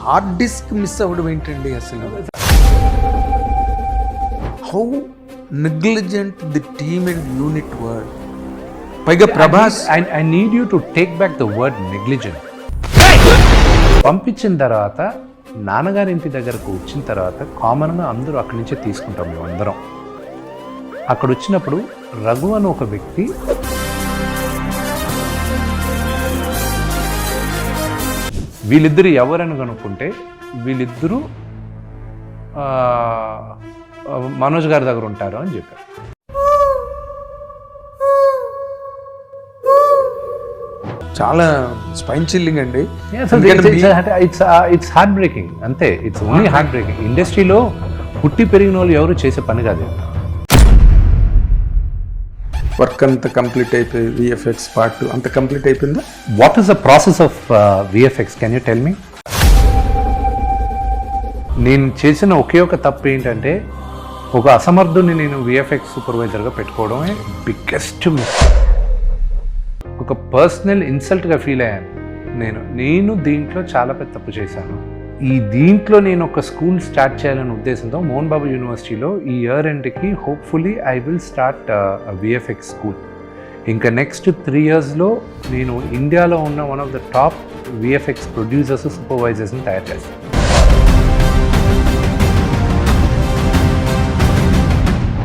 Hard disk miss అవ్వడం ఏంటండి అసలు? How negligent the team and unit word. పైగా Prabhas, I need you to take back the word negligent. పంపించిన తర్వాత నాన్నగారి ఇంటి దగ్గరకు వచ్చిన తర్వాత కామన్గా అందరూ అక్కడి నుంచే తీసుకుంటాం మేము అందరం. అక్కడ వచ్చినప్పుడు రఘు అని ఒక వ్యక్తి వీళ్ళిద్దరు ఎవరని కనుక్కుంటే వీళ్ళిద్దరూ మనోజ్ గారి దగ్గర ఉంటారు అని చెప్పారు. చాలా స్పైన్ చిల్లింగ్ అండి. ఇట్స్ హార్ట్ బ్రేకింగ్, అంతే. It's only heartbreaking. ఇండస్ట్రీలో పుట్టి పెరిగిన వాళ్ళు ఎవరు చేసే పని కాదు. వర్క్ అంతా కంప్లీట్ అయిపోయి విఎఫ్ఎక్స్ పార్ట్ అంత కంప్లీట్ అయిపోయిందా? What is the process of VFX? Can you tell me? నేను చేసిన ఒకే ఒక తప్పు ఏంటంటే ఒక అసమర్థుని నేను విఎఫ్ఎక్స్ సూపర్వైజర్గా పెట్టుకోవడమే బిగ్గెస్ట్ మిస్. ఒక పర్సనల్ ఇన్సల్ట్గా ఫీల్ అయ్యాను. నేను దీంట్లో చాలా పెద్ద తప్పు చేశాను. దీంట్లో నేను ఒక స్కూల్ స్టార్ట్ చేయాలనే ఉద్దేశంతో మోహన్ బాబు యూనివర్సిటీలో ఈ ఇయర్ ఎండ్కి hopefully I will start VFX school. ఇంకా నెక్స్ట్ 3 yearsలో నేను ఇండియాలో ఉన్న one of the top VFX producers సూపర్వైజర్స్ని తయారు చేస్తాను.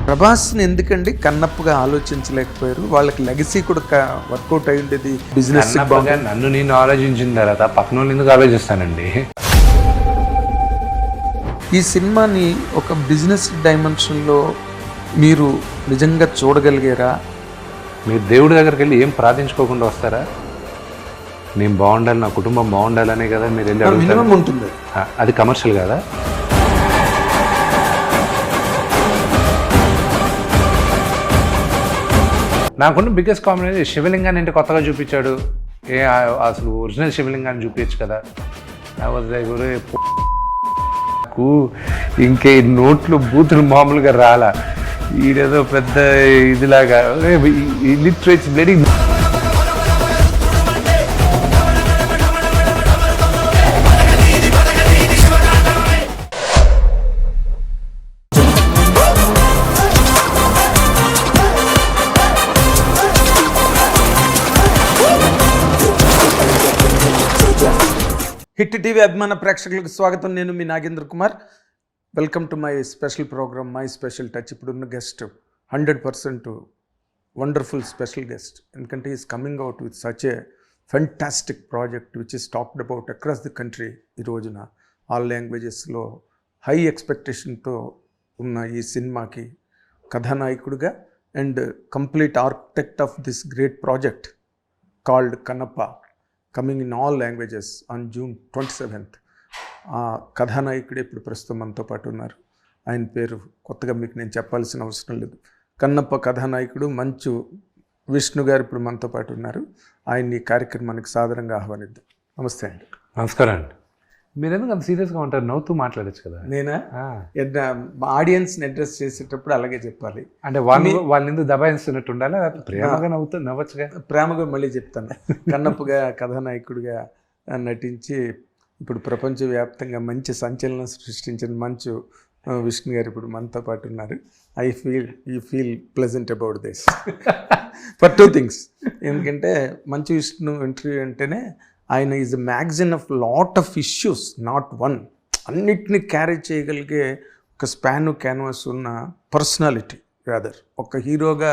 ప్రభాస్ని ఎందుకండి కన్నప్పగా ఆలోచించలేకపోయారు? వాళ్ళకి లెగసీ కూడా వర్కౌట్ అయి ఉండేది. బిజినెస్ నన్ను నేను ఆలోచించిన తర్వాత పక్కన వాళ్ళు ఎందుకు ఆలోచిస్తానండి? ఈ సినిమాని ఒక బిజినెస్ డైమెన్షన్లో మీరు నిజంగా చూడగలిగారా? మీరు దేవుడి దగ్గరికి వెళ్ళి ఏం ప్రార్థించుకోకుండా వస్తారా? నేను బాగుండాలి, నా కుటుంబం బాగుండాలనే కదా మీరు వెళ్ళి మినిమం ఉంటుంది. అది కమర్షియల్ కదా? నాకున్న బిగ్గెస్ట్ కాంబినేషన్ శివలింగాన్ని అంటే కొత్తగా చూపించాడు. అసలు ఒరిజినల్ శివలింగాన్ని చూపించచ్చు కదా. ఇంకే నోట్లు బూతులు మామూలుగా రాలా. ఈడేదో పెద్ద ఇదిలాగా లిటరేచర్ బ్లడింగ్. హిట్ టీవీ అభిమాన ప్రేక్షకులకు స్వాగతం. నేను మీ Nagendra Kumar. Welcome to my special programme, my special touch. ఇప్పుడున్న గెస్ట్ 100% వండర్ఫుల్ స్పెషల్ గెస్ట్. ఎందుకంటే is coming out with such a fantastic project which is talked about across the country. ఈ రోజున ఆల్ లాంగ్వేజెస్లో హై ఎక్స్పెక్టేషన్తో ఉన్న ఈ సినిమాకి కథానాయకుడిగా and complete architect of this great project called Kannappa, coming in all languages on June 27th. ఆ కథానాయకుడే ఇప్పుడు ప్రస్తుతం మనతో పాటు ఉన్నారు. ఆయన పేరు కొత్తగా మీకు నేను చెప్పాల్సిన అవసరం లేదు. కన్నప్ప కథానాయకుడు మంచు విష్ణు గారు ఇప్పుడు మనతో పాటు ఉన్నారు. ఆయన ఈ కార్యక్రమానికి సాదరంగా ఆహ్వానిద్దాం. నమస్తే అండి. నమస్కారం అండి. మీరు ఎందుకు అంత సీరియస్గా ఉంటారు? నవ్వుతూ మాట్లాడచ్చు కదా. నేనా ఆడియన్స్ని అడ్రస్ చేసేటప్పుడు అలాగే చెప్పాలి. అంటే వాళ్ళు ఎందుకు దబాయిస్తున్నట్టు ఉండాలి? ప్రేమగా నవ్వచ్చు. ప్రేమగా మళ్ళీ చెప్తాను. కన్నప్పగా కథానాయకుడిగా నటించి ఇప్పుడు ప్రపంచవ్యాప్తంగా మంచి సంచలనం సృష్టించిన మంచు విష్ణు గారు ఇప్పుడు మనతో పాటు ఉన్నారు. You feel pleasant about this for 2 things. ఎందుకంటే మంచు విష్ణు ఇంటర్వ్యూ అంటేనే ఆయన is a magazine of lot of issues, not one. అన్నిటినీ క్యారీ చేయగలిగే ఒక స్పాన్ క్యాన్వాస్ ఉన్న పర్సనాలిటీ. రాదర్ ఒక హీరోగా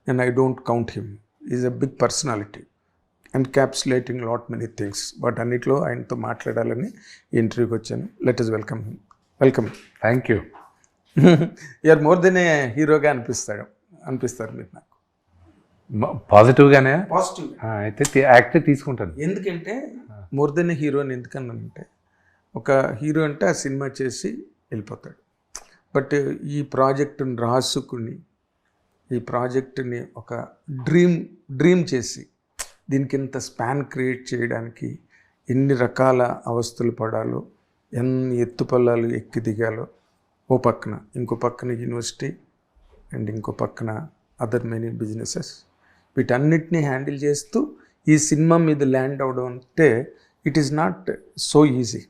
నేను I don't count him. Is a big personality encapsulating lot many things. But అన్నిట్లో ఆయనతో మాట్లాడాలని ఈ ఇంటర్వ్యూకి వచ్చాను. Let us welcome him. Welcome. Thank you. You are more than a హీరోగా అనిపిస్తారు మీరు నాకు. పాజిటివ్గానే? పాజిటివ్ అయితే యాక్ట్ తీసుకుంటాను. ఎందుకంటే మోర్ దెన్ ఏ హీరో అని ఎందుకన్నానంటే, ఒక హీరో అంటే ఆ సినిమా చేసి వెళ్ళిపోతాడు. బట్ ఈ ప్రాజెక్టుని రాసుకుని ఈ ప్రాజెక్టుని ఒక డ్రీమ్ చేసి దీనికి ఇంత స్పాన్ క్రియేట్ చేయడానికి ఎన్ని రకాల అవస్థలు పడాలో, ఎన్ని ఎత్తుపల్లాలు ఎక్కి దిగాలో. ఓ పక్కన, ఇంకో పక్కన యూనివర్సిటీ అండ్ ఇంకో పక్కన అదర్ మెనీ బిజినెసెస్, వీటన్నిటినీ హ్యాండిల్ చేస్తూ ఈ సినిమా మీద ల్యాండ్ అవడం అంటే it is not so easy.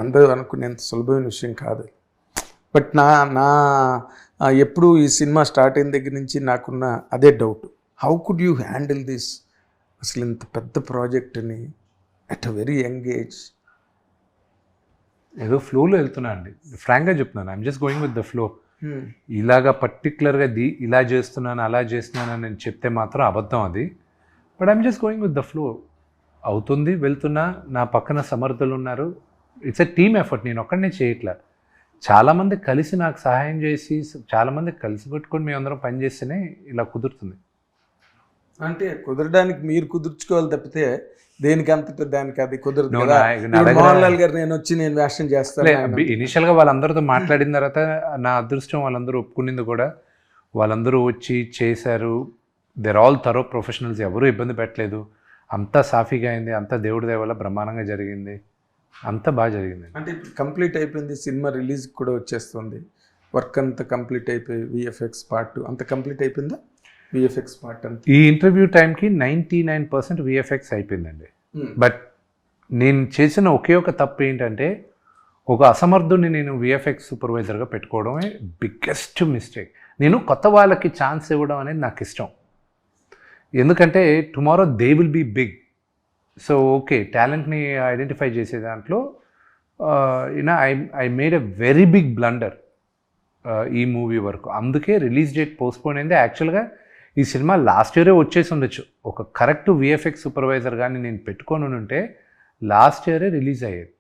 అందరూ అనుకునేంత సులభమైన విషయం కాదు. బట్ నా ఎప్పుడు ఈ సినిమా స్టార్ట్ అయిన దగ్గర నుంచి నాకున్న అదే doubt, how could you handle this? అసలు ఇంత పెద్ద ప్రాజెక్ట్ని at a very young age. ఏదో ఫ్లోలో వెళ్తున్నా అండి, ఫ్రాంక్గా చెప్తున్నాను. I'm just going with the flow. ఇలాగా పర్టికులర్గా ఇలా చేస్తున్నాను అలా చేస్తున్నాను అని నేను చెప్తే మాత్రం అబద్ధం అది. But I'm just going with the flow. అవుతుంది, వెళ్తున్నా, నా పక్కన సమర్థులు ఉన్నారు. ఇట్స్ ఎ టీమ్ ఎఫర్ట్, నేను ఒక్కడనే చేయట్లా. చాలామంది కలిసి నాకు సహాయం చేసి, చాలామంది కలిసి పెట్టుకొని మేమందరం పని చేస్తేనే ఇలా కుదురుతుంది. అంటే కుదరడానికి మీరు కుదుర్చుకోవాలి తప్పితే దేనికి అంతటా దానికి అది కుదరదు కదా. మోహన్ లాల్ గారు నేను వచ్చి నేను వేషం చేస్తాను. ఇనిషియల్గా వాళ్ళందరితో మాట్లాడిన తర్వాత నా అదృష్టం, వాళ్ళందరూ ఒప్పుకునింది కూడా. వాళ్ళందరూ వచ్చి చేశారు. దేర్ ఆల్ థరో ప్రొఫెషనల్స్, ఎవరూ ఇబ్బంది పెట్టలేదు. అంతా సాఫీగా అయింది, అంతా దేవుడి దయ వల్ల బ్రహ్మాండంగా జరిగింది, అంతా బాగా జరిగింది. అంటే ఇప్పుడు కంప్లీట్ అయిపోయింది, సినిమా రిలీజ్ కూడా వచ్చేస్తుంది, వర్క్ అంతా కంప్లీట్ అయిపోయి విఎఫ్ఎక్స్ పార్ట్ అంతా కంప్లీట్ అయిపోయిందా? విఎఫ్ఎక్స్ పార్ట్ అంతా ఈ ఇంటర్వ్యూ టైంకి 99% విఎఫ్ఎక్స్ అయిపోయిందండి. బట్ నేను చేసిన ఒకే ఒక తప్పు ఏంటంటే, ఒక అసమర్థుని నేను విఎఫ్ఎక్స్ సూపర్వైజర్గా పెట్టుకోవడమే బిగ్గెస్ట్ మిస్టేక్. నేను కొత్త వాళ్ళకి ఛాన్స్ ఇవ్వడం అనేది నాకు ఇష్టం. ఎందుకంటే tomorrow they will be big. So okay, టాలెంట్ని ఐడెంటిఫై చేసే దాంట్లో I made a very big blunder ఈ మూవీ వరకు. అందుకే రిలీజ్ డేట్ పోస్ట్పోన్ అయింది. యాక్చువల్గా ఈ సినిమా లాస్ట్ ఇయరే వచ్చేసి ఉండొచ్చు. ఒక కరెక్ట్ విఎఫ్ఎక్స్ సూపర్వైజర్ కానీ నేను పెట్టుకొని ఉంటే లాస్ట్ ఇయరే రిలీజ్ అయ్యేది.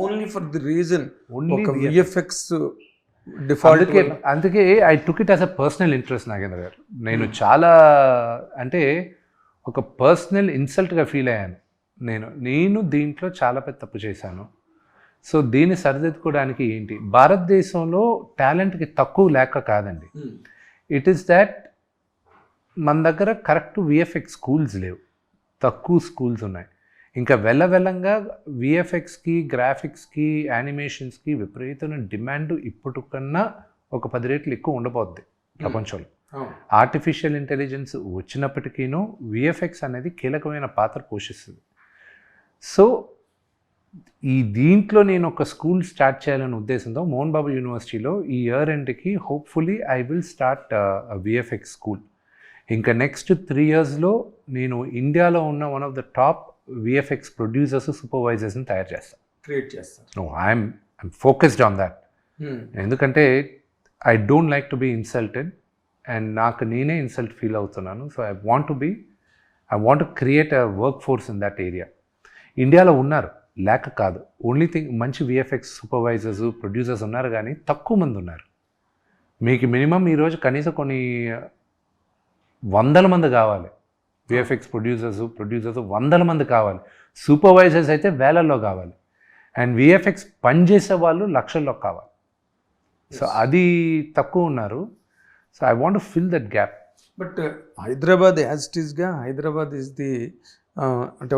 ఓన్లీ ఫర్ ది రీజన్ ఒక విఎఫ్ఎక్స్ డిఫాల్ట్. అందుకే I took it as a personal interest Nagendra గారు. నేను చాలా అంటే ఒక పర్సనల్ ఇన్సల్ట్గా ఫీల్ అయ్యాను. నేను దీంట్లో చాలా పెద్ద తప్పు చేశాను. సో దీన్ని సరిదిద్దుకోవడానికి ఏంటి, భారతదేశంలో టాలెంట్కి తక్కువ లేక కాదండి. ఇట్ ఈస్ దాట్ మన దగ్గర కరెక్ట్ విఎఫ్ఎక్స్ స్కూల్స్ లేవు, తక్కువ స్కూల్స్ ఉన్నాయి. ఇంకా వెళ్ళంగా విఎఫ్ఎక్స్కి, గ్రాఫిక్స్కి, యానిమేషన్స్కి విపరీతమైన డిమాండ్ ఇప్పుడు కన్నా ఒక 10 రెట్లు ఎక్కువ ఉండబోద్ది ప్రపంచంలో. ఆర్టిఫిషియల్ ఇంటెలిజెన్స్ వచ్చినప్పటికీనూ విఎఫ్ఎక్స్ అనేది కీలకమైన పాత్ర పోషిస్తుంది. సో దీంట్లో నేను ఒక స్కూల్ స్టార్ట్ చేయాలనే ఉద్దేశంతో మోహన్ బాబు యూనివర్సిటీలో ఈ ఇయర్ ఎండ్కి hopefully I will start VFX school. ఇంకా నెక్స్ట్ 3 yearsలో నేను ఇండియాలో ఉన్న one of the top VFX producers, సూపర్వైజర్స్ని తయారు చేస్తాను, క్రియేట్ చేస్తాను. No I'm focused on that. ఎందుకంటే I don't like to be insulted and నాకు నేనే ఇన్సల్ట్ ఫీల్ అవుతున్నాను. So I want to create a workforce in that area. ఇండియాలో ఉన్నారు, లేక కాదు. ఓన్లీ థింగ్ మంచి విఎఫ్ఎక్స్ సూపర్వైజర్స్, ప్రొడ్యూసర్స్ ఉన్నారు, కానీ తక్కువ మంది ఉన్నారు. మీకు మినిమం ఈరోజు కనీసం కొన్ని 100 మంది కావాలి. విఎఫ్ఎక్స్ ప్రొడ్యూసర్స్ 100 మంది కావాలి. సూపర్వైజర్స్ అయితే వేలల్లో కావాలి. అండ్ విఎఫ్ఎక్స్ పనిచేసే వాళ్ళు లక్షల్లో కావాలి. సో అది తక్కువ ఉన్నారు. So I want to fill that gap. But Hyderabad as it ఈస్గా, హైదరాబాద్ ఈజ్ ది అంటే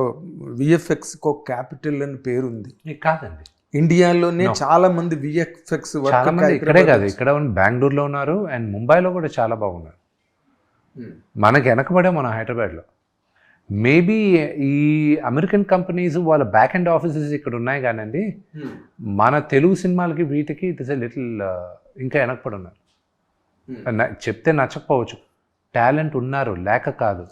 విఎఫ్ఎక్స్ ఒక క్యాపిటల్ అని పేరుంది. కాదండి, ఇండియాలోనే చాలా మంది విఎఫ్ఎక్స్ చాలా మంది ఇక్కడే కాదు, ఇక్కడ బెంగళూరులో ఉన్నారు అండ్ ముంబైలో కూడా చాలా బాగున్నారు. మనకి వెనకబడే మన హైదరాబాద్లో. మేబీ ఈ అమెరికన్ కంపెనీస్ వాళ్ళ బ్యాక్ అండ్ ఆఫీసెస్ ఇక్కడ ఉన్నాయి కానండి, మన తెలుగు సినిమాలకి వీటికి ఇట్ ఇస్ ఎ లిటిల్ ఇంకా వెనకబడి ఉన్నారు. చెప్తే నచ్చకపోవచ్చు, టాలెంట్ ఉన్నారు, లేక కాదు,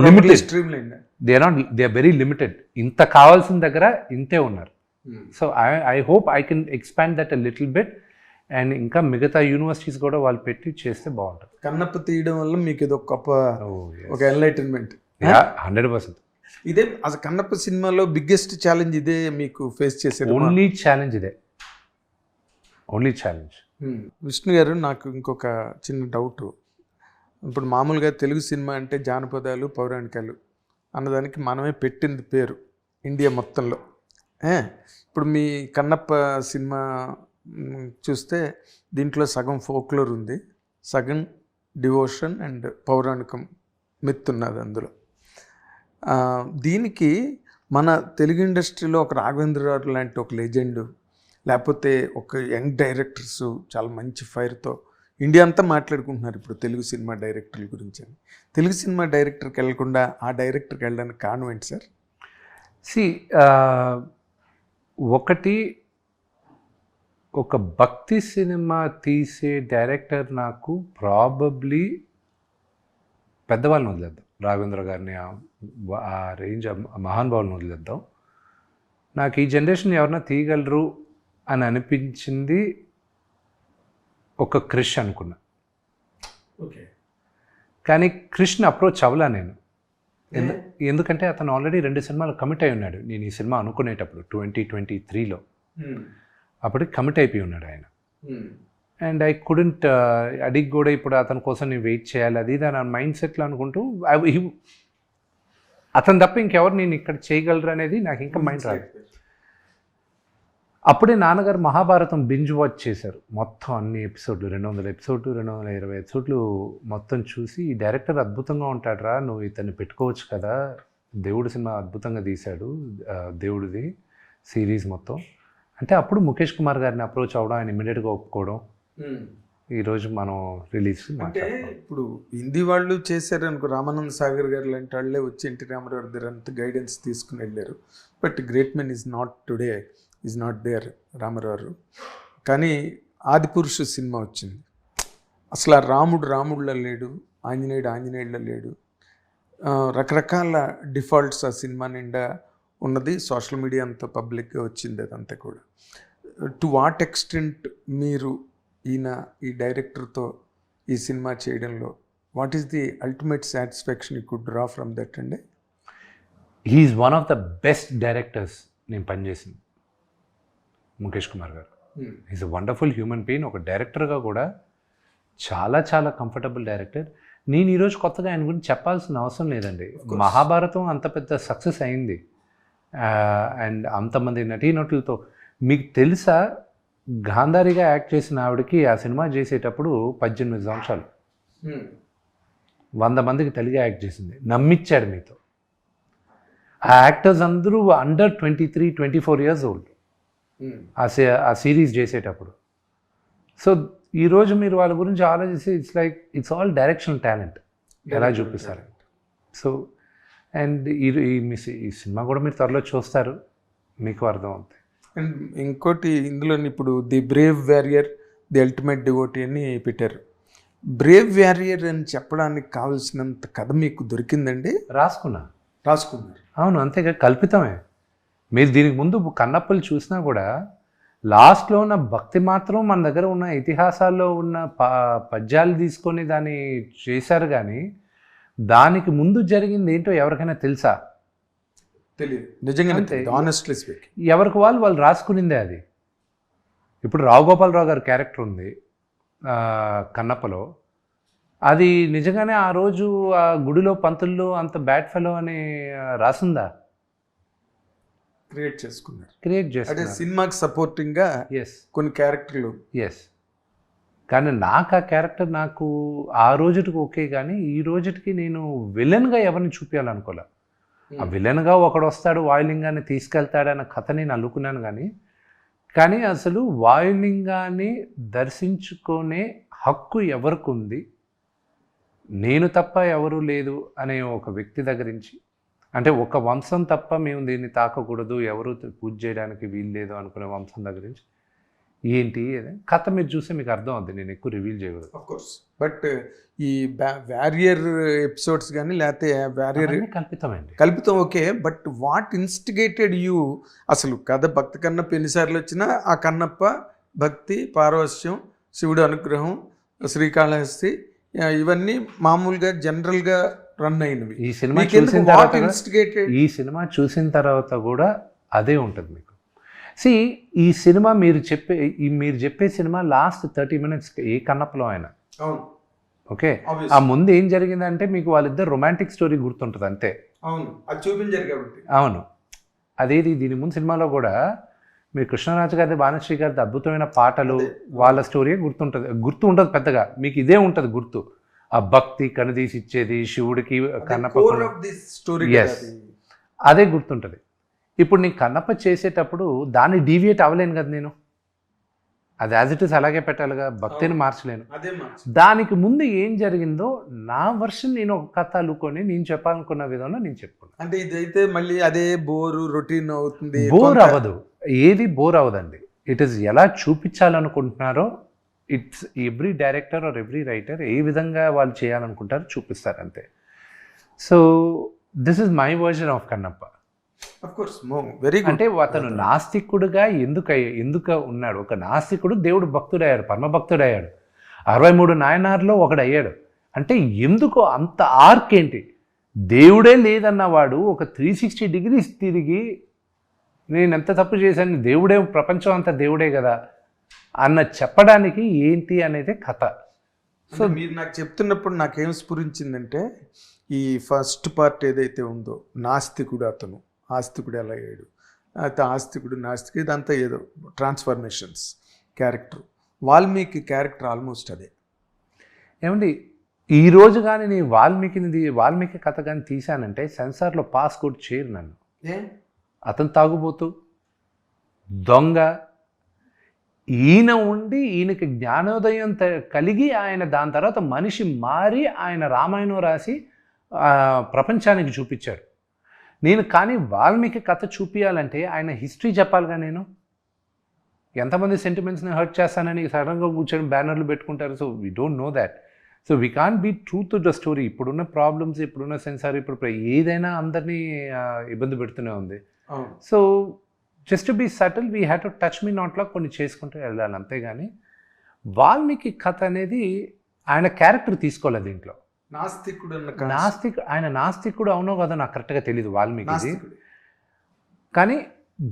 limited. They are very limited. ఇంత కావాల్సిన దగ్గర ఇంతే ఉన్నారు. So I hope I can expand that a little bit. And ఇంకా మిగతా యూనివర్సిటీస్ కూడా వాళ్ళు పెట్టి చేస్తే బాగుంటుంది. కన్నప్ప తీయడం వల్ల మీకు ఇది ఒక గొప్ప ఒక ఎన్లైటన్మెంట్. 100%. ఇదే అసలు కన్నప్ప సినిమాలో బిగ్గెస్ట్ ఛాలెంజ్ ఇదే మీకు ఫేస్ చేసేది? ఓన్లీ ఛాలెంజ్ ఇదే, ఓన్లీ ఛాలెంజ్. విష్ణు గారు, నాకు ఇంకొక చిన్న డౌట్. ఇప్పుడు మామూలుగా తెలుగు సినిమా అంటే జానపదాలు, పౌరాణికాలు అన్నదానికి మనమే పెట్టింది పేరు ఇండియా మొత్తంలో. ఇప్పుడు మీ కన్నప్ప సినిమా చూస్తే దీంట్లో సగం ఫోక్లోర్ ఉంది, సగం డివోషన్ అండ్ పౌరాణికం మిత్ ఉన్నది అందులో. దీనికి మన తెలుగు ఇండస్ట్రీలో ఒక రాఘవేంద్రరావు లాంటి ఒక లెజెండ్, లేకపోతే ఒక యంగ్ డైరెక్టర్స్ చాలా మంచి ఫైర్తో ఇండియా అంతా మాట్లాడుకుంటున్నారు ఇప్పుడు తెలుగు సినిమా డైరెక్టర్ల గురించి. తెలుగు సినిమా డైరెక్టర్కి వెళ్ళకుండా ఆ డైరెక్టర్కి వెళ్ళడానికి కారణం ఏంటి సార్? సి ఒకటి, ఒక భక్తి సినిమా తీసే డైరెక్టర్ నాకు ప్రాబబ్లీ పెద్దవాళ్ళని వదిలేద్దాం, రాఘవేంద్ర గారిని, ఆ రేంజ్ మహానుభావులను వదిలేద్దాం. నాకు ఈ జనరేషన్ ఎవరన్నా తీయగలరు అని అనిపించింది ఒక క్రిష్ అనుకున్నా. ఓకే. కానీ క్రిష్ని అప్రోచ్ అవ్వలా నేను. ఎందుకంటే అతను ఆల్రెడీ 2 సినిమాలు కమిట్ అయి ఉన్నాడు. నేను ఈ సినిమా అనుకునేటప్పుడు 2023లో అప్పటికి కమిట్ అయిపోయి ఉన్నాడు ఆయన. అండ్ ఐ కుడెంట్ అడిగి కూడా ఇప్పుడు అతని కోసం నేను వెయిట్ చేయాలి అది ఇది నా మైండ్ సెట్లో అనుకుంటూ అతను తప్ప ఇంకెవరు నేను ఇక్కడ చేయగలరు అనేది నాకు ఇంకా మైండ్ రాదు. అప్పుడే నాన్నగారు మహాభారతం బింజ్ వాచ్ చేశారు మొత్తం అన్ని ఎపిసోడ్లు, 200 ఎపిసోడ్లు, 220 ఎపిసోడ్లు మొత్తం చూసి, ఈ డైరెక్టర్ అద్భుతంగా ఉంటాడురా, నువ్వు ఇతన్ని పెట్టుకోవచ్చు కదా, దేవుడు సినిమా అద్భుతంగా తీశాడు, దేవుడిది సిరీస్ మొత్తం అంటే. అప్పుడు ముఖేష్ కుమార్ గారిని అప్రోచ్ అవ్వడం, ఆయన ఇమ్మీడియట్గా ఒప్పుకోవడం, ఈరోజు మనం రిలీజ్. అంటే ఇప్పుడు హిందీ వాళ్ళు చేశారు అనుకో, రామానంద్ సాగర్ గారు లాంటి వాళ్ళే వచ్చి ఎన్టీ రామారావు దగ్గర అంత గైడెన్స్ తీసుకుని వెళ్ళారు. But great men is not today, is not there Ramarao. కానీ ఆదిపురుషు సినిమా వచ్చింది, అసలు ఆ రాముడు రాముడిలో లేడు, ఆంజనేయుడు ఆంజనేయుడిలో లేడు, రకరకాల డిఫాల్ట్స్ ఆ సినిమా నిండా ఉన్నది. సోషల్ మీడియా అంతా పబ్లిక్గా వచ్చింది అదంతా కూడా. టు వాట్ ఎక్స్టెంట్ మీరు ఈ డైరెక్టర్తో ఈ సినిమా చేయడంలో what is the ultimate satisfaction you could draw from that అండి? He's one of the best directors నేను పనిచేసింది, Mukesh Kumar garu. Is a wonderful human being. ఒక డైరెక్టర్గా కూడా చాలా చాలా కంఫర్టబుల్ డైరెక్టర్. నేను ఈరోజు కొత్తగా ఆయన గురించి చెప్పాల్సిన అవసరం లేదండి. మహాభారతం అంత పెద్ద సక్సెస్ అయింది, అండ్ అంతమంది నటీనటులతో. మీకు తెలుసా, గాంధారిగా యాక్ట్ చేసిన ఆవిడకి ఆ సినిమా చేసేటప్పుడు 18 సంవత్సరాలు, 100 మందికి తెలుగు యాక్ట్ చేసింది, నమ్మిచ్చాడు మీతో. ఆ యాక్టర్స్ అందరూ అండర్ 23-24 ఇయర్స్ ఓల్డ్ ఆ సిరీస్ చేసేటప్పుడు. సో ఈరోజు మీరు వాళ్ళ గురించి ఆలోచిస్తే ఇట్స్ ఆల్ డైరెక్షనల్ టాలెంట్, ఎలా చూపిస్తారు. సో అండ్ ఈ సినిమా కూడా మీరు త్వరలో చూస్తారు, మీకు అర్థం అవుతుంది. అండ్ ఇంకోటి ఇందులో ఇప్పుడు the brave warrior, the ultimate devotee అని పెట్టారు. బ్రేవ్ వారియర్ అని చెప్పడానికి కావాల్సినంత కథ మీకు దొరికిందండి? రాసుకున్నారు. అవును, అంతేగా, కల్పితమే. మీరు దీనికి ముందు కన్నప్పలు చూసినా కూడా లాస్ట్లో ఉన్న భక్తి మాత్రం మన దగ్గర ఉన్న ఇతిహాసాల్లో ఉన్న పద్యాలు తీసుకొని దాన్ని చేశారు. కానీ దానికి ముందు జరిగింది ఏంటో ఎవరికైనా తెలుసా? తెలియదు, నిజంగా. ఆనెస్ట్లీ స్పీకింగ్, ఎవరికి వాళ్ళు రాసుకునిందే అది. ఇప్పుడు రావు గోపాలరావు గారి క్యారెక్టర్ ఉంది కన్నప్పలో, అది నిజంగానే ఆ రోజు ఆ గుడిలో పంతుల్లో అంత బ్యాడ్ ఫెలో అని రాసిందా? క్రియేట్ చేసుకున్నారు. అంటే సినిమాకి సపోర్టింగ్గా కొన్ని క్యారెక్టర్లు. కానీ నాకు ఆ క్యారెక్టర్ నాకు ఆ రోజుకి ఓకే, కానీ ఈ రోజుకి నేను విలన్గా ఎవరిని చూపించాలనుకోలే. ఆ విలన్గా ఒకడు వస్తాడు, వాయులింగాన్ని తీసుకెళ్తాడన్న కథ నేను అల్లుకున్నాను. కానీ అసలు వాయులింగాన్ని దర్శించుకునే హక్కు ఎవరికి ఉంది, నేను తప్ప ఎవరు లేదు అనే ఒక వ్యక్తి దగ్గర నుంచి, అంటే ఒక వంశం తప్ప మేము దీన్ని తాకకూడదు, ఎవరు పూజ చేయడానికి వీలు లేదు అనుకునే వంశం దగ్గర నుంచి ఏంటి కథ మీరు చూస్తే మీకు అర్థం అవుతుంది. నేను ఎక్కువ రివీల్ చేయకూడదు అఫ్కోర్స్. బట్ ఈ వారియర్ ఎపిసోడ్స్ కానీ లేకపోతే వారియర్ కల్పితం okay, but what instigated you? అసలు కథ భక్తి కన్నప్ప ఎన్నిసార్లు వచ్చినా ఆ కన్నప్ప భక్తి, పారవశ్యం, శివుడు అనుగ్రహం, శ్రీకాళహస్తి, ఇవన్నీ మామూలుగా జనరల్గా రన్ అయినవి. ఈ సినిమా చూసిన తర్వాత కూడా అదే ఉంటుంది మీకు. ఈ సినిమా మీరు చెప్పే సినిమా లాస్ట్ 30 minutes ఏ కన్నప్పలో అయినా ఓకే, ఆ ముందు ఏం జరిగిందంటే మీకు వాళ్ళిద్దరు రొమాంటిక్ స్టోరీ గుర్తుంటుంది అంతే. అవును, అదేది దీని ముందు సినిమాలో కూడా మీరు కృష్ణరాజు గారి, భానుశ్రీ గారి అద్భుతమైన పాటలు, వాళ్ళ స్టోరీ గుర్తు ఉండదు పెద్దగా, మీకు ఇదే ఉంటుంది గుర్తు. ఆ భక్తి కనుదీసి ఇచ్చేది శివుడికి కన్నప్ప, అదే గుర్తుంటుంది. ఇప్పుడు నేను కన్నప్ప చేసేటప్పుడు దాన్ని డీవియేట్ అవ్వలేను కదా నేను. అది యాజ్ ఇట్ ఇస్ అలాగే పెట్టాలిగా, భక్తిని మార్చలేను. అదే దానికి ముందు ఏం జరిగిందో నా వర్షన్ నేను ఒక కథ అల్లుకొని నేను చెప్పాలనుకున్న విధంలో నేను చెప్పుకున్నాను. అంటే ఇదైతే మళ్ళీ అదే బోరు రొటీన్ అవుతుంది. బోర్ అవ్వదు, ఏది బోర్ అవ్వదండి. ఇట్ ఈస్ ఎలా చూపించాలనుకుంటున్నారో, it's every director or every writer ఏ విధంగా వాళ్ళు చేయాలనుకుంటారో చూపిస్తారు అంతే. So this is my version of Kannappa. Very good. అంటే అతను నాస్తికుడుగా ఎందుకు ఉన్నాడు? ఒక నాస్తికుడు దేవుడు భక్తుడయ్యాడు, పరమభక్తుడయ్యాడు, 63 నాయనార్లో ఒకడు అయ్యాడు. అంటే ఎందుకు అంత ఆర్క్ ఏంటి? దేవుడే లేదన్నవాడు ఒక 360 degrees తిరిగి నేను ఎంత తప్పు చేశాను, దేవుడే, ప్రపంచం అంతా దేవుడే కదా అన్న చెప్పడానికి ఏంటి అనేది కథ. సో మీరు నాకు చెప్తున్నప్పుడు నాకేం స్ఫురించిందంటే, ఈ ఫస్ట్ పార్ట్ ఏదైతే ఉందో, నాస్తికుడు అతను ఆస్తికుడు ఎలా అయ్యాడు, అయితే ఆస్తికుడు నాస్తికుడు, ఇదంతా ఏదో transformations character. Valmiki character almost అదే. ఏమండి, ఈరోజు కానీ నేను వాల్మీకి కథ కానీ తీశానంటే సెన్సార్లో పాస్ కూడా చేయరు నన్ను. అతను తాగుబోతూ దొంగ, ఈయన ఉండి ఈయనకి జ్ఞానోదయం కలిగి ఆయన దాని తర్వాత మనిషి మారి ఆయన రామాయణం రాసి ప్రపంచానికి చూపించాడు. నేను కానీ వాల్మీకి కథ చూపించాలంటే ఆయన హిస్టరీ చెప్పాలిగా. నేను ఎంతమంది సెంటిమెంట్స్ని హర్ట్ చేస్తానని సడన్గా కూర్చొని బ్యానర్లు పెట్టుకుంటారు. So we don't know that. So we can't be true to the story. ఇప్పుడున్న ప్రాబ్లమ్స్, ఇప్పుడున్న సెన్సార్, ఇప్పుడు ఏదైనా అందరినీ ఇబ్బంది పెడుతూనే ఉంది. So just to be subtle we have to touch me నాట్లా కొన్ని చేసుకుంటూ వెళ్ళాలి, అంతేగాని వాల్మీకి కథ అనేది ఆయన క్యారెక్టర్ తీసుకోలేదు దీంట్లో. ఆయన నాస్తికుడు అవునో కదా నాకు కరెక్ట్గా తెలీదు వాల్మీకి. కానీ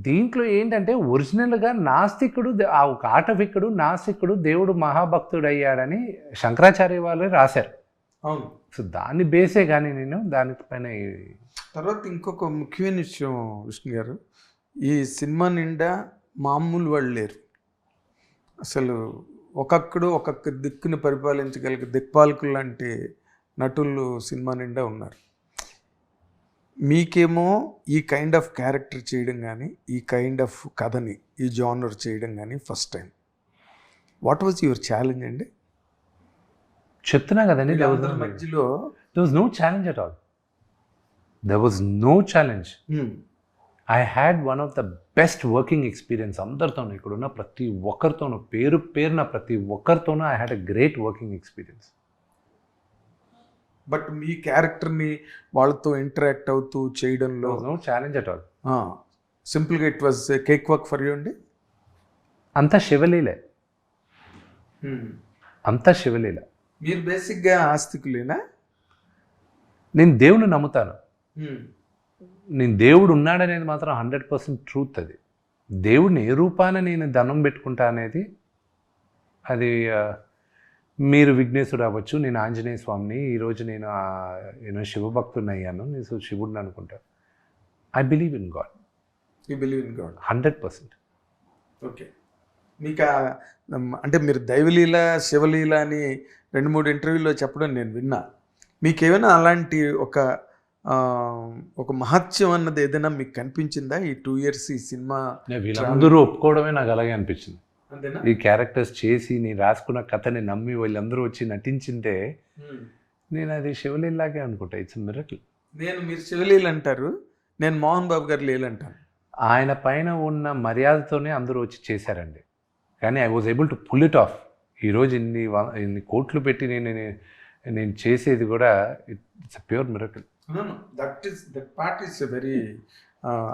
దీంట్లో ఏంటంటే ఒరిజినల్గా నాస్తికుడు, ఆ ఒక ఆటవికుడు నాస్తికుడు దేవుడు మహాభక్తుడు అయ్యాడని శంకరాచార్య వాళ్ళే రాశారు. అవును. సో దాన్ని బేసే కానీ నేను దానిపైన. తర్వాత ఇంకొక ముఖ్యమైన విషయం విష్ణు గారు, ఈ సినిమా నిండా మామూలు వాళ్ళు లేరు. అసలు ఒక్కొక్క దిక్కుని పరిపాలించగలిగే దిక్పాలకులు లాంటి నటులు సినిమా నిండా ఉన్నారు. మీకేమో ఈ కైండ్ ఆఫ్ క్యారెక్టర్ చేయడం కానీ, ఈ కైండ్ ఆఫ్ కథని, ఈ జానర్ చేయడం కానీ first time. What was your challenge అండి? చెప్తున్నా కదండి, మధ్యలో there was no challenge at all. There was no challenge. I had one of the best working experience. అందరితోనూ, ఇక్కడున్న ప్రతి ఒక్కరితోనూ, పేరున ప్రతి ఒక్కరితోనూ I had a great working experience. But మీ క్యారెక్టర్ని వాళ్ళతో ఇంటరాక్ట్ అవుతూ చేయడంలో నో ఛాలెంజ్ అట్ ఆల్. సింపుల్గా it was cake work for you అండి. అంతా శివలీలే, అంతా శివలీల. మీరు బేసిక్గా ఆస్తికులేనా? నేను దేవుని నమ్ముతాను. నేను దేవుడు ఉన్నాడనేది మాత్రం 100% ట్రూత్. అది దేవుడిని ఏ రూపాన నేను దండం పెట్టుకుంటా అనేది, అది మీరు విఘ్నేశ్వరుడు అవ్వచ్చు, నేను ఆంజనేయ స్వామిని, ఈరోజు నేను శివభక్తుని అయ్యాను, నేను శివుడిని అనుకుంటా. I believe in God. You believe in God 100%. Okay. మీకు అంటే మీరు దైవలీల, శివలీల అని 2-3 ఇంటర్వ్యూల్లో చెప్పడం నేను విన్నా. మీకేమైనా అలాంటి ఒక మహత్యం అన్నది ఏదైనా మీకు కనిపించిందా ఈ 2 years ఈ సినిమా? వీళ్ళందరూ ఒప్పుకోవడమే నాకు అలాగే అనిపించింది. ఈ క్యారెక్టర్స్ చేసి నేను రాసుకున్న కథని నమ్మి వీళ్ళందరూ వచ్చి నటించింటే నేను అది శివలీలాగే అనుకుంటా. It's miracle. మీరు శివలీల అంటారు, నేను మోహన్ బాబు గారు లీలంటాను. ఆయన పైన ఉన్న మర్యాదతోనే అందరూ వచ్చి చేశారండి. కానీ I was able to pull it off. ఈరోజు ఇన్ని కోట్లు పెట్టి నేను చేసేది కూడా it's pure miracle. That part is very,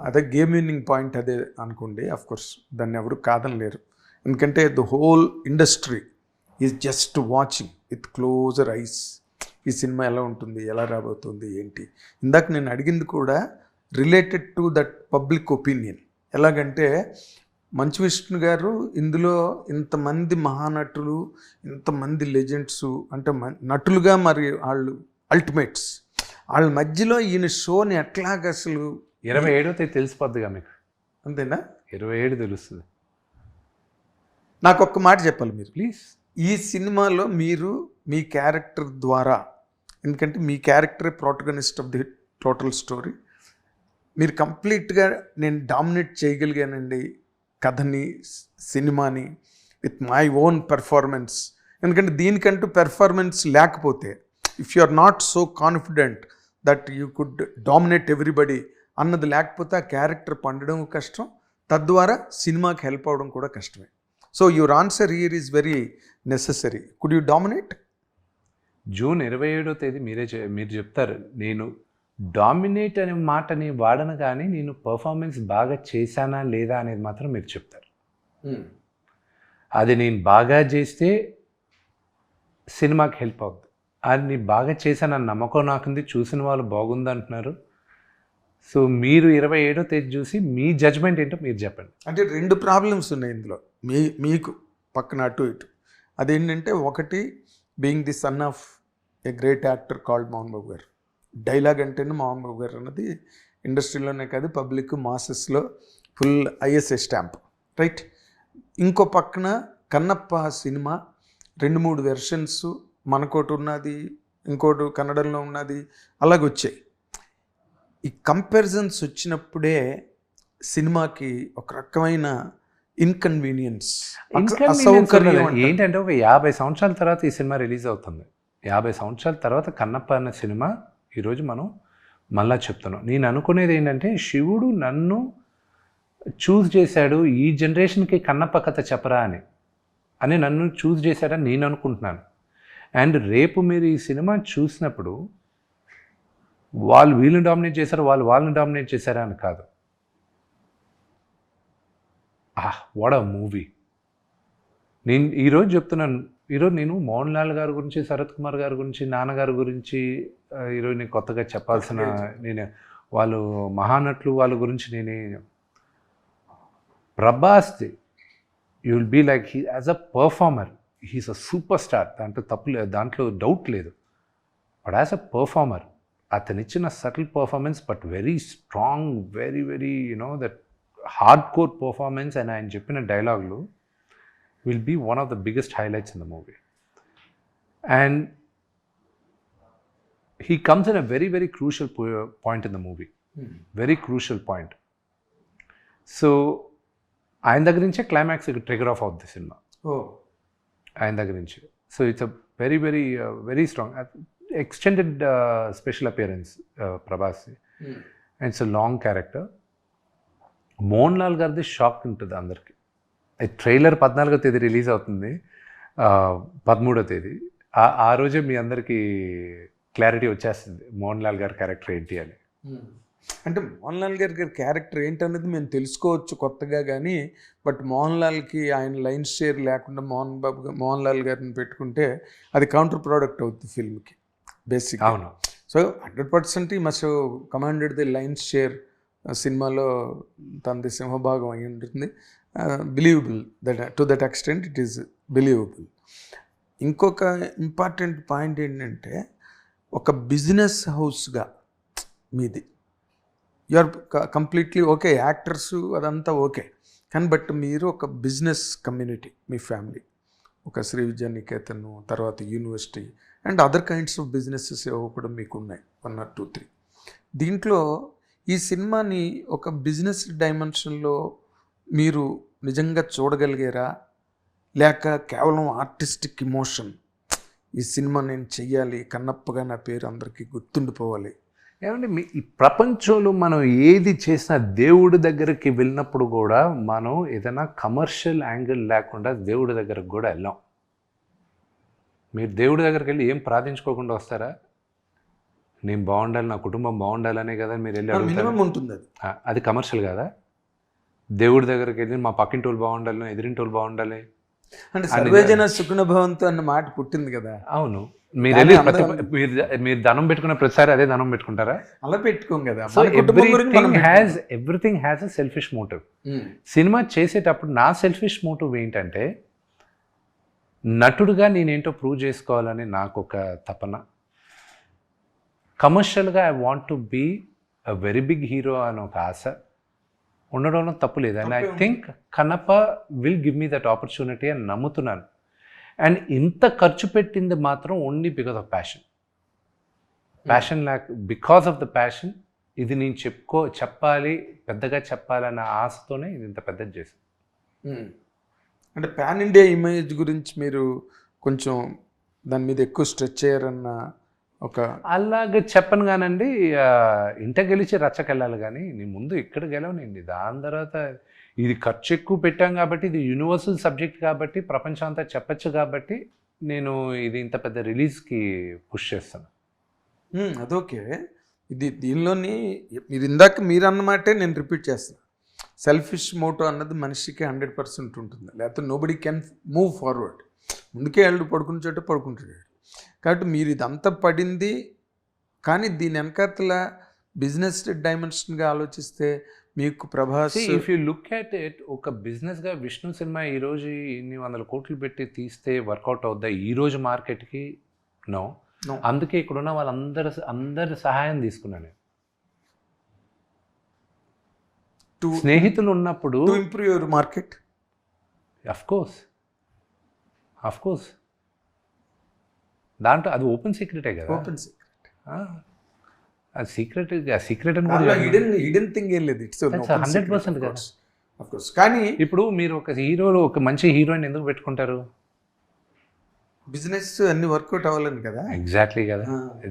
అదే గేమ్ విన్నింగ్ పాయింట్ అదే అనుకోండి. అఫ్ కోర్స్ దాన్ని ఎవరు కాదనలేరు. ఎందుకంటే the whole industry is just watching with closer eyes ఈ సినిమా ఎలా ఉంటుంది, ఎలా రాబోతుంది, ఏంటి. ఇందాక నేను అడిగింది కూడా related to that public opinion. ఎలాగంటే మంచు విష్ణు గారు ఇందులో ఇంతమంది మహానటులు, ఇంతమంది లెజెండ్స్, అంటే నటులుగా మరి వాళ్ళు అల్టిమేట్స్, వాళ్ళ మధ్యలో ఈయన షోని ఎట్లాగా అసలు 27వ తెలిసిపోద్దిగా మీకు. అంతేనా? 27 తెలుస్తుంది. నాకు ఒక్క మాట చెప్పాలి మీరు ప్లీజ్. ఈ సినిమాలో మీరు మీ క్యారెక్టర్ ద్వారా, ఎందుకంటే మీ క్యారెక్టరే protagonist of the total story, మీరు కంప్లీట్గా నేను డామినేట్ చేయగలిగానండి కథని, సినిమాని. With my own performance. ఎందుకంటే దీనికంటూ పెర్ఫార్మెన్స్ లేకపోతే, if you are not so confident that you could dominate everybody అన్నది లేకపోతే ఆ క్యారెక్టర్ పండడం కష్టం, తద్వారా సినిమాకి హెల్ప్ అవ్వడం కూడా కష్టమే. So your answer here is very necessary. Could you dominate? June 27వ తేదీ మీరు చెప్తారు. నేను డామినేట్ అనే మాటని వాడను, కానీ నేను పర్ఫార్మెన్స్ బాగా చేశానా లేదా అనేది మాత్రం మీరు చెప్తారు. అది నేను బాగా చేస్తే సినిమాకి హెల్ప్ అవుతుంది. అది నేను బాగా చేశానన్న నమ్మకం నాకుంది. చూసిన వాళ్ళు బాగుంది అంటున్నారు. సో మీరు 27వ తేదీ చూసి మీ జడ్జ్మెంట్ ఏంటో మీరు చెప్పండి. అంటే 2 ప్రాబ్లమ్స్ ఉన్నాయి ఇందులో, మీకు పక్కన అటు ఇటు. అదేంటంటే, ఒకటి being the son of a great actor called Mohan Babu garu. Dialogue అంటేనే మోహన్ బాబు గారు అన్నది ఇండస్ట్రీలోనే కాదు, పబ్లిక్ మాసెస్లో ఫుల్ ఐఎస్ఏ స్టాంప్, రైట్? ఇంకో పక్కన కన్నప్ప సినిమా 2-3 వెర్షన్స్, మనకోటి ఉన్నది, ఇంకోటి కన్నడంలో ఉన్నది, అలాగొచ్చాయి. ఈ కంపారిజన్స్ వచ్చినప్పుడే సినిమాకి ఒక రకమైన ఇన్కన్వీనియన్స్, అసౌకర్యం. ఏంటంటే, ఒక 50 సంవత్సరాల తర్వాత ఈ సినిమా రిలీజ్ అవుతుంది. 50 సంవత్సరాల తర్వాత కన్నప్ప అన్న సినిమా ఈరోజు మనం మళ్ళా చెప్తున్నాం. నేను అనుకునేది ఏంటంటే, శివుడు నన్ను చూస్ చేశాడు, ఈ జనరేషన్కి కన్నప్ప కథ చెప్పరా అని నన్ను చూస్ చేశాడని నేను అనుకుంటున్నాను. అండ్ రేపు మీరు ఈ సినిమా చూసినప్పుడు వాళ్ళు వీళ్ళని డామినేట్ చేశారు, వాళ్ళని డామినేట్ చేశారా అని కాదు. What a movie. నేను ఈరోజు చెప్తున్నాను, ఈరోజు నేను మోహన్ లాల్ గారి గురించి, శరత్ కుమార్ గారి గురించి, నాన్నగారి గురించి ఈరోజు నేను కొత్తగా చెప్పాల్సిన, నేను వాళ్ళు మహానటులు వాళ్ళ గురించి నేనే. ప్రభాస్ది you will be like, he as a performer he's a superstar, దాంట్లో డౌట్ లేదు. బట్ యాజ్ అ పర్ఫార్మర్ అతను ఇచ్చిన subtle performance, but very strong, very very that hardcore performance, and ఆయన చెప్పిన డైలాగులు will be one of the biggest highlights in the movie. And he comes in a very, very crucial point in the movie. Very crucial point. So, ఆయన దగ్గర నుంచే climax trigger of అవుతుంది cinema. ఆయన దగ్గర నుంచి. So it's a very very very strong extended special appearance Prabhas. And it's a long character. Mohan Lal గారిది shock ఉంటుంది అందరికీ. ట్రైలర్ 14వ తేదీ రిలీజ్ అవుతుంది, 13వ తేదీ. ఆ రోజే మీ అందరికీ క్లారిటీ వచ్చేస్తుంది మోహన్ లాల్ గారి క్యారెక్టర్ ఏంటి అని. అంటే మోహన్ లాల్ గారి క్యారెక్టర్ ఏంటనేది మేము తెలుసుకోవచ్చు కొత్తగా, కానీ బట్ మోహన్ లాల్కి ఆయన లైన్ షేర్ లేకుండా మోహన్ లాల్ గారిని పెట్టుకుంటే అది కౌంటర్ ప్రోడక్ట్ అవుతుంది ఫిల్మ్కి బేసిక్. అవును. సో 100% ఈ must commanded the lion share సినిమాలో తనది సింహభాగం అయి ఉంటుంది. Believable to that extent it is believable. ఇంకొక ఇంపార్టెంట్ పాయింట్ ఏంటంటే, ఒక బిజినెస్ హౌస్గా మీది, you are completely okay, actors అదంతా ఓకే, కానీ బట్ మీరు ఒక బిజినెస్ కమ్యూనిటీ, మీ ఫ్యామిలీ ఒక శ్రీ విద్యానికేతన్, తర్వాత university and other kinds of businesses కూడా మీకు ఉన్నాయి, 1 or 2, 3. దీంట్లో ఈ సినిమాని ఒక బిజినెస్ డైమెన్షన్లో మీరు నిజంగా చూడగలిగారా, లేక కేవలం ఆర్టిస్టిక్ ఇమోషన్, ఈ సినిమా నేను చెయ్యాలి, కన్నప్పగా నా పేరు అందరికీ గుర్తుండిపోవాలి? ఏమంటే ఈ ప్రపంచంలో మనం ఏది చేసినా దేవుడి దగ్గరికి వెళ్ళినప్పుడు కూడా మనం ఏదైనా కమర్షియల్ యాంగిల్ లేకుండా దేవుడి దగ్గరకు కూడా వెళ్ళాం. మీరు దేవుడి దగ్గరికి వెళ్ళి ఏం ప్రార్థించుకోకుండా వస్తారా? నేను బాగుండాలి, నా కుటుంబం బాగుండాలనే కదా మీరు వెళ్ళి మినిమం ఉంటుంది. అది కమర్షియల్ కదా? దేవుడి దగ్గరికి వెళ్ళి మా పక్కింటి వాళ్ళు బాగుండాలి, ఎదిరింటి వాళ్ళు బాగుండాలి అంటే సర్వేజన సుఖిన భవంతు అన్న మాట పుట్టింది కదా. అవును. మీరు వెళ్ళి మీరు ధనం పెట్టుకున్న ప్రతిసారి అదే ధనం పెట్టుకుంటారా? అలా పెట్టుకోం కదా. Everything has a selfish motive. Cinema చేసేటప్పుడు నా సెల్ఫిష్ మోటివ్ ఏంటంటే, నటుడుగా నేనేంటో ప్రూవ్ చేసుకోవాలని నాకు ఒక తపన. కమర్షియల్గా I want to be a very big hero అని ఒక ఆశ ఉండడంలో తప్పు లేదు. And I think Kannappa will give me that opportunity అని నమ్ముతున్నాను. అండ్ ఇంత ఖర్చు పెట్టింది మాత్రం only because of passion because of the passion. ఇది నేను చెప్పాలి, పెద్దగా చెప్పాలన్న ఆశతోనే ఇది ఇంత పెద్దది చేశాను. అంటే పాన్ ఇండియా ఇమేజ్ గురించి మీరు కొంచెం దాని మీద ఎక్కువ స్ట్రెచ్ అయ్యారన్న ఒక అలాగే చెప్పను కానండి, ఇంట గెలిచి రచ్చకెళ్ళాలి కానీ నీ ముందు ఇక్కడ గెలవనండి. దాని తర్వాత ఇది ఖర్చు ఎక్కువ పెట్టాం కాబట్టి, ఇది యూనివర్సల్ సబ్జెక్ట్ కాబట్టి, ప్రపంచం అంతా చెప్పచ్చు కాబట్టి నేను ఇది ఇంత పెద్ద రిలీజ్కి పుష్ చేస్తాను. అదొకే. ఇది దీనిలోని మీరు ఇందాక మీరు అన్నమాటే నేను రిపీట్ చేస్తాను. సెల్ఫిష్ మోటో అన్నది మనిషికి 100% ఉంటుంది, లేకపోతే నోబడి కెన్ మూవ్ ఫార్వర్డ్. ముందుకే వాళ్ళు పడుకున్న చోట పడుకుంటాడు. కాబట్టి మీరు ఇదంతా పడింది, కానీ దీని వెనకాతల బిజినెస్ డైమెన్షన్గా ఆలోచిస్తే మీకు Prabhas if you look at it, ఒక బిజినెస్గా విష్ణు సినిమా ఈరోజు ఇన్ని 100 కోట్లు పెట్టి తీస్తే వర్కౌట్ అవుద్దా ఈరోజు మార్కెట్కి? నో. అందుకే ఇక్కడున్న వాళ్ళందరి సహాయం తీసుకున్నాను. స్నేహితులు ఉన్నప్పుడు improve your market. Of course దాంట్లో అది ఓపెన్ సీక్రెటే కదా. Open secret. అది సీక్రెట్ అని కూడా హిడెన్ థింగ్ ఏం లేదు. ఇట్స్ 100% కదా. Of course. కానీ ఇప్పుడు మీరు ఒక మంచి హీరోయిన్ ఎందుకు పెట్టుకుంటారు? బిజినెస్ అన్ని వర్కౌట్ అవ్వాలని కదా. ఎగ్జాక్ట్లీ కదా,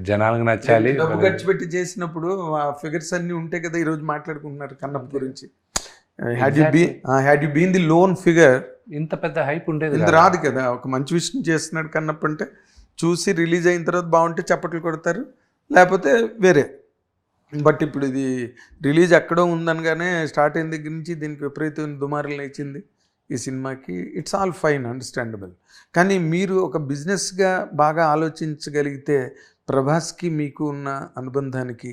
జనాలకు నచ్చాలి. డబ్బు ఖర్చు పెట్టి చేసినప్పుడు ఆ ఫిగర్స్ అన్ని ఉంటాయి కదా. ఈరోజు మాట్లాడుకుంటున్నారు కన్నప్ప గురించి. Had you been the lone figure, ఇంత పెద్ద హైప్ ఉండేది ఇంత రాదు కదా. ఒక మంచి విషయం చేస్తున్నాడు కన్నప్ప అంటే చూసి రిలీజ్ అయిన తర్వాత బాగుంటే చప్పట్లు కొడతారు, లేకపోతే వేరే. బట్ ఇప్పుడు ఇది రిలీజ్ ఎక్కడో ఉందనగానే స్టార్ట్ అయిన దగ్గర నుంచి దీనికి విపరీతమైన దుమారం లేచింది ఈ సినిమాకి. It's all fine, understandable. కానీ మీరు ఒక బిజినెస్గా బాగా ఆలోచించగలిగితే ప్రభాస్కి మీకు ఉన్న అనుబంధానికి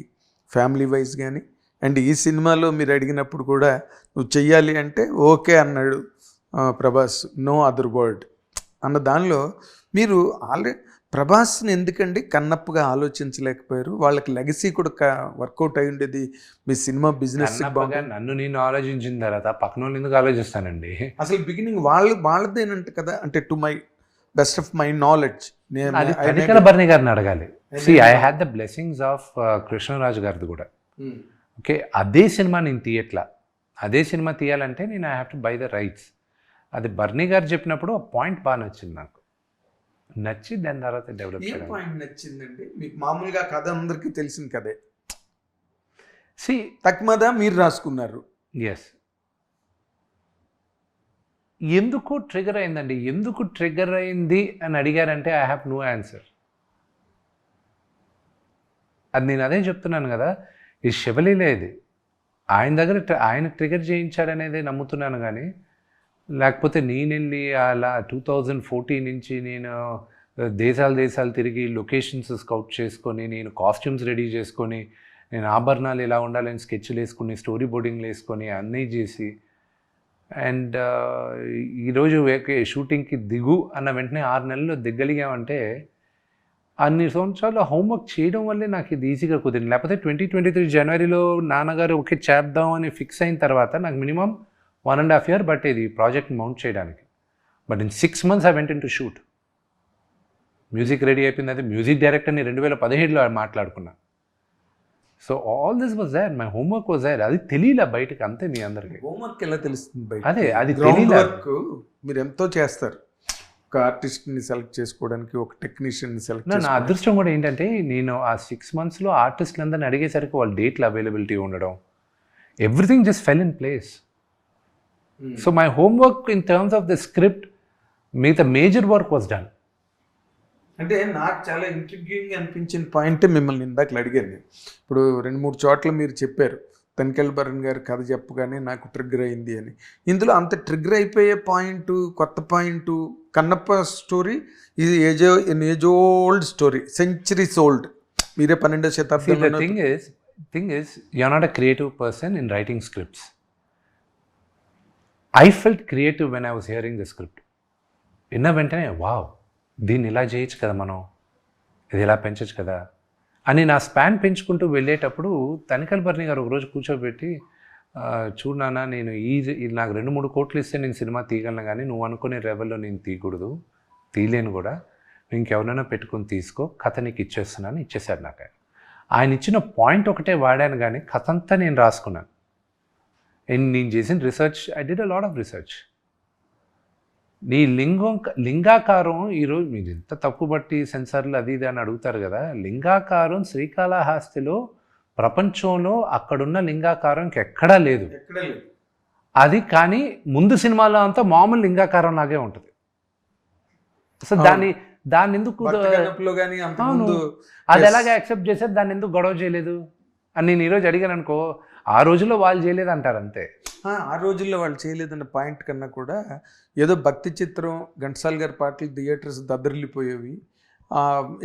ఫ్యామిలీ వైజ్ కానీ, అండ్ ఈ సినిమాలో మీరు అడిగినప్పుడు కూడా నువ్వు చెయ్యాలి అంటే ఓకే అన్నాడు ప్రభాస్, నో అదర్ వర్డ్ అన్న దానిలో మీరు ఆల్రెడీ ప్రభాస్ని ఎందుకండి కన్నప్పుగా ఆలోచించలేకపోయారు? వాళ్ళకి లెగసీ కూడా వర్కౌట్ అయి ఉండేది మీ సినిమా బిజినెస్. నన్ను నేను ఆలోచించిన తర్వాత పక్కన వాళ్ళు ఎందుకు ఆలోచిస్తానండి? అసలు బిగినింగ్ వాళ్ళదేనంట కదా. అంటే to my best of my knowledge Tanikella Bharani గారిని అడగాలి. I had the blessings of Krishnaraju గారిది కూడా. ఓకే, అదే సినిమా నేను తీయట్లా. అదే సినిమా తీయాలంటే నేను I have to buy the rights. అది భరణి గారు చెప్పినప్పుడు ఆ పాయింట్ బాగా నచ్చింది నాకు. నచ్చి దాని తర్వాత డెవలప్ చేయడం. పాయింట్ నచ్చిందండి మీకు? మామూలుగా కథ అందరికీ తెలిసిన కథే. తక్కువదా మీరు రాసుకున్నారు. ఎస్. ఎందుకు ట్రిగర్ అయిందండి? ఎందుకు ట్రిగర్ అయింది అని అడిగారంటే ఐ హ్యావ్ నో ఆన్సర్. అది నేను అదే చెప్తున్నాను కదా, ఈ శివలీలే ఇది. ఆయన దగ్గర ఆయన ట్రిగర్ చేయించాడనేది నమ్ముతున్నాను. కానీ లేకపోతే నేను వెళ్ళి అలా 2014 నుంచి నేను దేశాలు తిరిగి లొకేషన్స్ స్కౌట్ చేసుకొని, నేను కాస్ట్యూమ్స్ రెడీ చేసుకొని, నేను ఆభరణాలు ఎలా ఉండాలని స్కెచ్లు వేసుకుని, స్టోరీ బోర్డింగ్లు వేసుకొని అన్నీ చేసి, అండ్ ఈరోజు షూటింగ్కి దిగు అన్న వెంటనే 6 నెలల్లో దిగ్గలిగామంటే అన్ని సంవత్సరాలు హోంవర్క్ చేయడం వల్లే నాకు ఇది ఈజీగా కుదిరింది. లేకపోతే 2023 జనవరిలో నాన్నగారు ఓకే చేద్దాం అని ఫిక్స్ అయిన తర్వాత నాకు మినిమం 1.5 year పట్టేది ఈ ప్రాజెక్ట్ మౌంట్ చేయడానికి. But in 6 months I went into shoot. Music ready అయిపోయింది. అదే మ్యూజిక్ డైరెక్టర్ని 2017లో మాట్లాడుకున్నా. So all this was there, my homework was there. అది తెలియలే బయటకి, అంతే. మీ అందరికి హోంవర్క్ ఎలా తెలుస్తుంది బయట? అదే, అది తెలియలే. మీరు ఎంతో చేస్తారు ఒక ఆర్టిస్ట్ని సెలెక్ట్ చేసుకోవడానికి, ఒక టెక్నీషియన్ని సెలెక్ట్. నా అదృష్టం కూడా ఏంటంటే నేను ఆ 6 monthsలో ఆర్టిస్టులందరినీ అడిగేసరికి వాళ్ళ డేట్లు అవైలబిలిటీ ఉండడం, everything just fell in place. So my homework in terms of the script, మిగతా మేజర్ వర్క్ వాజ్ డన్. అంటే నాకు చాలా ఇంట్రిగ్యూయింగ్ అనిపించిన పాయింట్ మిమ్మల్ని ఇందాక అడిగాను. ఇప్పుడు 2-3 చోట్ల మీరు చెప్పారు తనికెల్ భరణ్ గారి కథ చెప్పగానే నాకు ట్రిగ్గర్ అయింది అని. ఇందులో అంత ట్రిగ్గర్ అయిపోయే పాయింట్, కొత్త పాయింట్ కన్నప్ప స్టోరీ ఇది age old story, centuries old. మీరే 12వ శతాబ్దంలో. Thing is you are not a creative person in writing scripts. I felt creative when I was hearing the script. విన్న వెంటనే వావ్, దీన్ని ఇలా చేయొచ్చు కదా, మనం ఇది ఇలా పెంచచ్చు కదా అని నా స్పాన్ పెంచుకుంటూ వెళ్ళేటప్పుడు తనికెల్ భరణి గారు ఒకరోజు కూర్చోబెట్టి, చూడు నాన్న, నేను నాకు 2-3 కోట్లు ఇస్తే నేను సినిమా తీయగలను, కానీ నువ్వు అనుకునే లెవెల్లో నేను తీయలేను కూడా. నువ్వు ఇంకెవరైనా పెట్టుకుని తీసుకో, కథ నీకు ఇచ్చేస్తున్నాను. ఇచ్చేసాడు నాకు. ఆయన ఇచ్చిన పాయింట్ ఒకటే వాడాను, కానీ కథ అంతా నేను రాసుకున్నాను. అండ్ నేను చేసిన research, I did a lot of research. నీ లింగాకారం ఈరోజు మీరు ఎంత తక్కువ బట్టి సెన్సార్లు అది ఇది అని అడుగుతారు కదా, లింగాకారం శ్రీకాళహస్తిలో ప్రపంచంలో అక్కడున్న లింగాకారం ఇంకెక్కడా లేదు. అది కానీ ముందు సినిమాలో అంతా మామూలు లింగాకారం లాగే ఉంటుంది. సో దాన్ని ఎందుకు అది ఎలాగ యాక్సెప్ట్ చేశారు, దాన్ని ఎందుకు గొడవ చేయలేదు అని నేను ఈరోజు అడిగాను అనుకో, ఆ రోజుల్లో వాళ్ళు చేయలేదు అంటారు అంతే. ఆ రోజుల్లో వాళ్ళు చేయలేదన్న పాయింట్ కన్నా కూడా ఏదో భక్తి చిత్రం, ఘంటసాల గారి పాటలు థియేటర్స్ దద్దరిల్లిపోయేవి,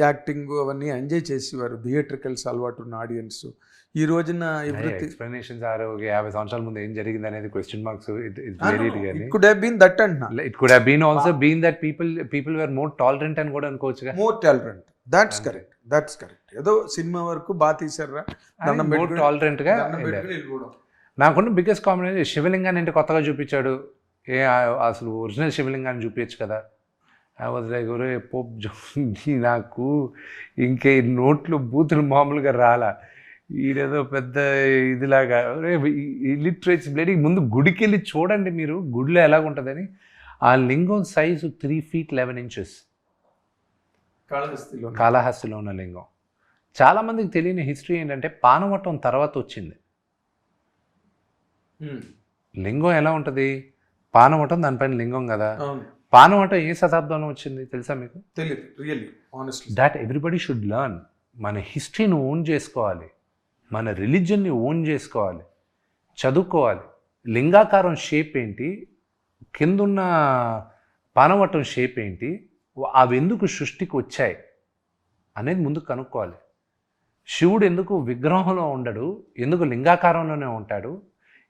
యాక్టింగ్ అవన్నీ ఎంజాయ్ చేసేవారు థియేటర్కల్స్ అలవాటు ఉన్న ఆడియన్స్. ఈ రోజున ఎక్స్ప్లెనేషన్స్ 50 సంవత్సరాల ముందు ఏం జరిగింది అనేది question marks. It could have been that అంటున్నా. It could have been also been that people were more tolerant అని కూడా అనుకోవచ్చు. More tolerant, that's correct. ఏదో సినిమా వరకు బాగా తీసారా, మోర్ టాలరెంట్ గా. నాకున్న బిగ్గెస్ట్ కాంబినేషన్ శివలింగాన్ని అంటే కొత్తగా చూపించాడు. అసలు ఒరిజినల్ శివలింగాన్ని చూపించచ్చు కదా. ఐ వాజ్ లైక్ ఒరే పోప్ నాకు ఇంకే నోట్లు బూతులు మామూలుగా రాలా, ఈడేదో పెద్ద ఇదిలాగా లిటరేచర్ బ్లేడ్. ముందు గుడికి వెళ్ళి చూడండి మీరు, గుడిలో ఎలాగుంటుందని. ఆ లింగం సైజు 3 feet 11 inches కాళహస్తిలో ఉన్న లింగం. చాలామందికి తెలియని హిస్టరీ ఏంటంటే పానవటం తర్వాత వచ్చింది లింగం. ఎలా ఉంటుంది పానవటం, దానిపైన లింగం కదా. పానవటం ఏ శతాబ్దంలో వచ్చింది తెలుసా మీకు? That everybody should learn. మన హిస్టరీని ఓన్ చేసుకోవాలి, మన రిలీజియన్ని ఓన్ చేసుకోవాలి, చదువుకోవాలి. లింగాకారం షేప్ ఏంటి, కిందున్న పానవటం షేప్ ఏంటి, అవి ఎందుకు సృష్టికి వచ్చాయి అనేది ముందు కనుక్కోవాలి. శివుడు ఎందుకు విగ్రహంలో ఉండడు, ఎందుకు లింగాకారంలోనే ఉంటాడు,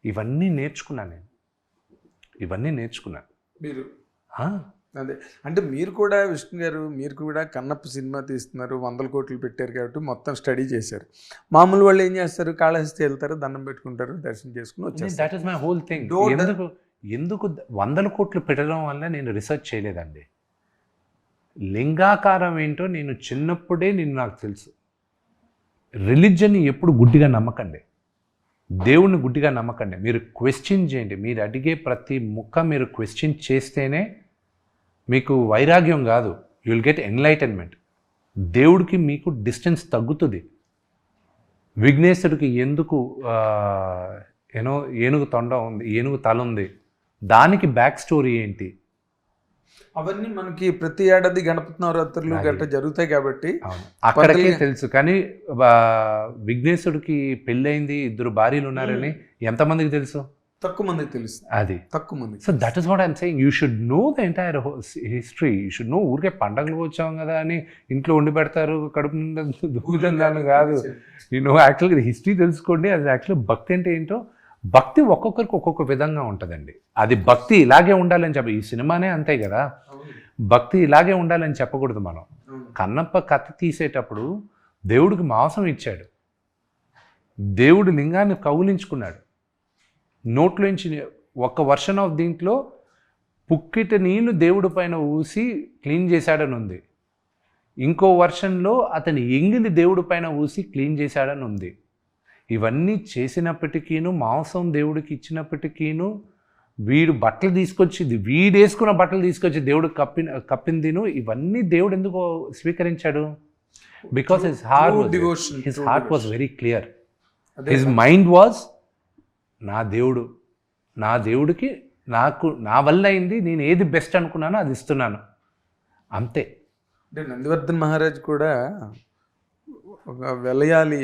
ఇవన్నీ నేర్చుకున్నాను నేను. మీరు అదే అంటే మీరు కూడా విష్ణు గారు, మీరు కూడా కన్నప్ప సినిమా తీస్తున్నారు, 100 కోట్లు పెట్టారు కాబట్టి మొత్తం స్టడీ చేశారు. మామూలు వాళ్ళు ఏం చేస్తారు, కాళహస్తి వెళ్తారు, దండం పెట్టుకుంటారు, దర్శనం చేసుకుని వచ్చారు. That is my whole thing. ఎందుకు 100 కోట్లు పెట్టడం వల్ల నేను రీసెర్చ్ చేయలేదండి. లింగాకారం ఏంటో నేను చిన్నప్పుడే నాకు తెలుసు. రిలీజియన్ని ఎప్పుడు గుడ్డిగా నమ్మకండి, దేవుణ్ణి గుడ్డిగా నమ్మకండి. మీరు క్వశ్చన్ చేయండి. మీరు అడిగే ప్రతి ముక్క మీరు క్వశ్చన్ చేస్తేనే మీకు వైరాగ్యం కాదు, యూ విల్ గెట్ ఎన్లైటన్మెంట్. దేవుడికి మీకు డిస్టెన్స్ తగ్గుతుంది. విఘ్నేశ్వరుడికి ఎందుకు ఏనుగు తొండ ఉంది, ఏనుగు తల ఉంది, దానికి బ్యాక్ స్టోరీ ఏంటి, అవన్నీ మనకి ప్రతి ఏడాది గణపతి నవరాత్రులు గట్రా జరుగుతాయి కాబట్టి అక్కడికే తెలుసు. కానీ విఘ్నేశ్వరుడికి పెళ్ళయింది, 2 భార్యలు ఉన్నారని ఎంతమందికి తెలుసు? తక్కువ మందికి తెలుసు. అది తక్కువ మంది. So that is what I'm saying. You should know the entire history. You should know. ఊరికే పండగలు వచ్చాం కదా అని ఇంట్లో వండి పెడతారు, కడుపు దూదందాన్ని కాదు. యాక్చువల్గా హిస్టరీ తెలుసుకోండి. అది యాక్చువల్లీ భక్తి అంటే ఏంటో. భక్తి ఒక్కొక్కరికి ఒక్కొక్క విధంగా ఉంటుందండి. అది భక్తి ఇలాగే ఉండాలని ఈ సినిమానే అంతే కదా, భక్తి ఇలాగే ఉండాలని చెప్పకూడదు మనం. కన్నప్ప కత్తి తీసేటప్పుడు దేవుడికి మాంసం ఇచ్చాడు, దేవుడు లింగాన్ని కౌలించుకున్నాడు, నోట్లోంచి ఒక వర్షన్ ఆఫ్ దీంట్లో పుక్కిట నీళ్లు దేవుడి పైన ఊసి క్లీన్ చేశాడని ఉంది. ఇంకో వర్షన్లో అతని ఎంగిలి దేవుడి పైన ఊసి క్లీన్ చేశాడని ఉంది. ఇవన్నీ చేసినప్పటికీను, మాంసం దేవుడికి ఇచ్చినప్పటికీను, వీడు బట్టలు తీసుకొచ్చి, వీడేసుకున్న బట్టలు తీసుకొచ్చి దేవుడికి కప్పిందిను, ఇవన్నీ దేవుడు ఎందుకు స్వీకరించాడు? Because his heart was very clear. His mind was, నా దేవుడికి నా వల్ల అయింది, నేను ఏది బెస్ట్ అనుకున్నానో అది ఇస్తున్నాను అంతే. అంటే నందివర్ధన్ మహారాజ్ కూడా ఒక వెలయాలి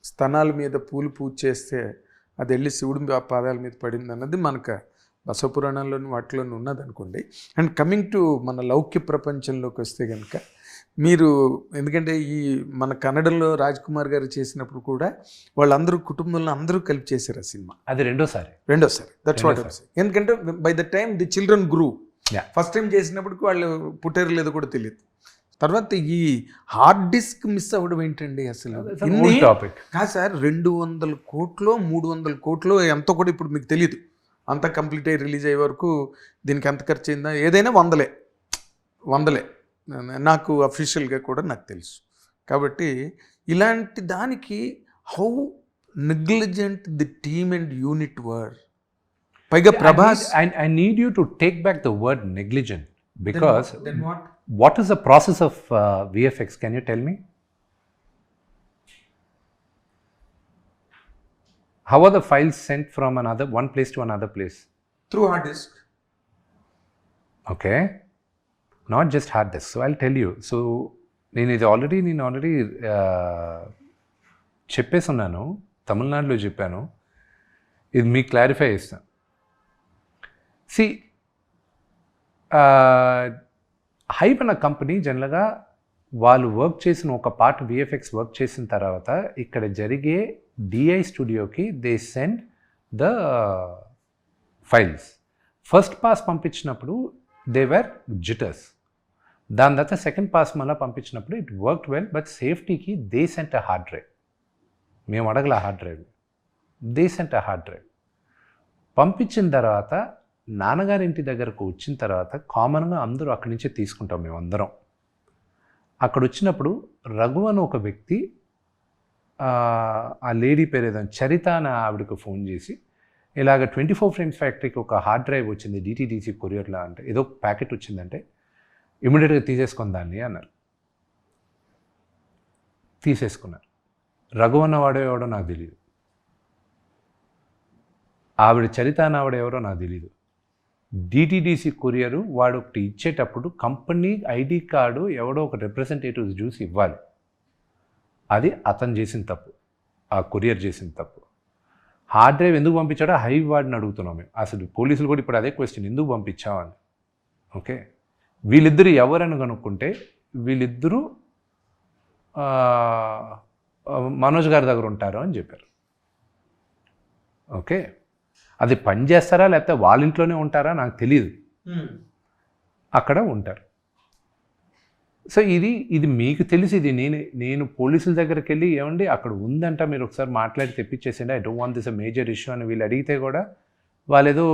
స్తనాల మీద పూజ చేస్తే అది వెళ్ళి శివుడి పాదాల మీద పడింది అన్నది మనకు బసవపురాణంలోని వాటిలోని ఉన్నది అనుకోండి. అండ్ కమింగ్ టు మన లౌక్య ప్రపంచంలోకి వస్తే కనుక మీరు, ఎందుకంటే ఈ మన కన్నడలో రాజ్ కుమార్ గారు చేసినప్పుడు కూడా వాళ్ళందరూ కుటుంబంలో అందరూ కలిపి చేశారు ఆ సినిమా. అది రెండోసారి. That's what I am saying. ఎందుకంటే by the time the children grew, first time చేసినప్పటికి వాళ్ళు పుట్టారు లేదో కూడా తెలియదు. తర్వాత ఈ హార్డ్ డిస్క్ మిస్ అవ్వడం ఏంటండి అసలు? కాదు సార్, 200 కోట్లు 300 కోట్లు ఎంతో కూడా ఇప్పుడు మీకు తెలియదు. అంతా కంప్లీట్ అయ్యి రిలీజ్ అయ్యే వరకు దీనికి ఎంత ఖర్చు అయిందా, ఏదైనా వందలే నాకు అఫీషియల్గా కూడా నాకు తెలుసు. కాబట్టి ఇలాంటి దానికి how negligent the team and unit were. పైగా Prabhas, I need you to take back the word negligent. Because then what? what is the process of VFX? Can you tell me? How are the files sent from one place to another place? Through hard disk. Okay, not just hard disk. So I'll tell you. So నేను already చెప్పేసి ఉన్నాను, తమిళనాడులో చెప్పాను, ఇది మీకు clarify చేస్తాను. C hype అన్న company జనరల్గా వాళ్ళు వర్క్ చేసిన ఒక పార్ట్ విఎఫ్ఎక్స్ వర్క్ చేసిన తర్వాత ఇక్కడ జరిగే డిఐ స్టూడియోకి they send the files. First pass పంపించినప్పుడు దే వర్ జిటర్స్. దాని తర్వాత సెకండ్ పాస్ మళ్ళీ పంపించినప్పుడు ఇట్ వర్క్డ్ వెల్, బట్ సేఫ్టీకి they sent a hard drive. మేము అడగల hard drive, they sent a hard drive. పంపించిన తర్వాత నాన్నగారి ఇంటి దగ్గరకు వచ్చిన తర్వాత కామన్గా అందరూ అక్కడి నుంచే తీసుకుంటాం మేము అందరం. అక్కడ వచ్చినప్పుడు రఘు అని ఒక వ్యక్తి, ఆ లేడీ పేరు ఏదో చరిత అని ఆవిడకు ఫోన్ చేసి ఇలాగ 24 ఫ్రేమ్స్ ఫ్యాక్టరీకి ఒక హార్డ్ డ్రైవ్ వచ్చింది డిటీడీసీ కొరియర్లో, అంటే ఏదో ప్యాకెట్ వచ్చిందంటే ఇమీడియట్గా తీసేసుకొని దాన్ని అన్నారు. తీసేసుకున్నారు. రఘు అన్నవాడో ఎవడో నాకు తెలియదు, ఆవిడ చరిత అన్నవాడు ఎవరో నాకు తెలీదు. డిటీడీసీ కొరియరు వాడు ఒకటి ఇచ్చేటప్పుడు కంపెనీ ఐడి కార్డు ఎవడో ఒక రిప్రజెంటేటివ్ చూసి ఇవ్వాలి. అది అతను చేసిన తప్పు, ఆ కొరియర్ చేసిన తప్పు. హార్డ్ డ్రైవ్ ఎందుకు పంపించాడో హై వాడిని అడుగుతున్నాం మేము. అసలు పోలీసులు కూడా ఇప్పుడు అదే క్వశ్చన్, ఎందుకు పంపించామని. ఓకే, వీళ్ళిద్దరు ఎవరని కనుక్కుంటే వీళ్ళిద్దరూ మనోజ్ గారి దగ్గర ఉంటారు అని చెప్పారు. ఓకే, అది పని చేస్తారా లేకపోతే వాళ్ళ ఇంట్లోనే ఉంటారా నాకు తెలియదు, అక్కడ ఉంటారు. సో ఇది మీకు తెలిసి, ఇది నేను పోలీసుల దగ్గరికి వెళ్ళి ఏమండి అక్కడ ఉందంట మీరు ఒకసారి మాట్లాడి తెప్పించేసిండి, I don't want this a major issue అని వీళ్ళు అడిగితే కూడా వాళ్ళు ఏదో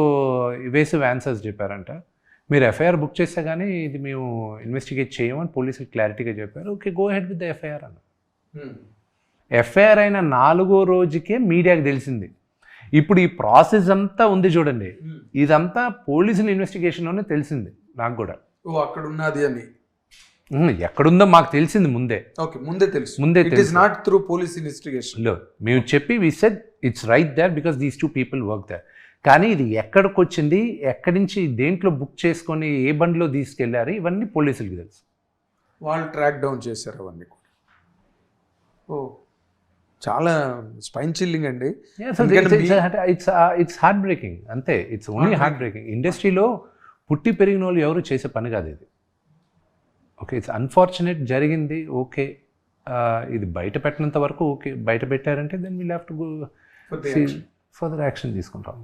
ఇవేసివ్ ఆన్సర్స్ చెప్పారంట. మీరు ఎఫ్ఐఆర్ బుక్ చేస్తే కానీ ఇది మేము ఇన్వెస్టిగేట్ చేయమని పోలీసులు క్లారిటీగా చెప్పారు. Okay, go head with the FIR అన్న. ఎఫ్ఐఆర్ అయిన 4వ రోజుకే మీడియాకి తెలిసింది. ఇప్పుడు ఈ ప్రాసెస్ అంతా ఉంది చూడండి, ఇదంతా పోలీసుల ఇన్వెస్టిగేషన్లోనే తెలిసింది నాకు కూడా. అక్కడ ఉన్నది అని ఎక్కడుందో మాకు తెలిసింది ముందే. ఓకే, ముందే తెలుసు. It is not through police investigation. లో మేము చెప్పి we said it's right there because these 2 people work there. కానీ ఇది ఎక్కడికి వచ్చింది, ఎక్కడి నుంచి దేంట్లో బుక్ చేసుకొని ఏ బండిలో తీసుకెళ్లారు, ఇవన్నీ పోలీసులకి తెలుసు. వాళ్ళు ట్రాక్ డౌన్ చేశారు అవన్నీ కూడా. ఓ, చాలా స్పైన్ చిల్లింగ్ అండి. ఇట్స్ హార్ట్ బ్రేకింగ్, అంతే. It's only heartbreaking. ఇండస్ట్రీలో పుట్టి పెరిగిన వాళ్ళు ఎవరు చేసే పని కాదు ఇది. ఓకే, ఇట్స్ అన్ఫార్చునేట్ జరిగింది. ఓకే, ఇది బయట పెట్టినంత వరకు ఓకే, బయట పెట్టారంటే then we'll have to go further action తీసుకుంటాం.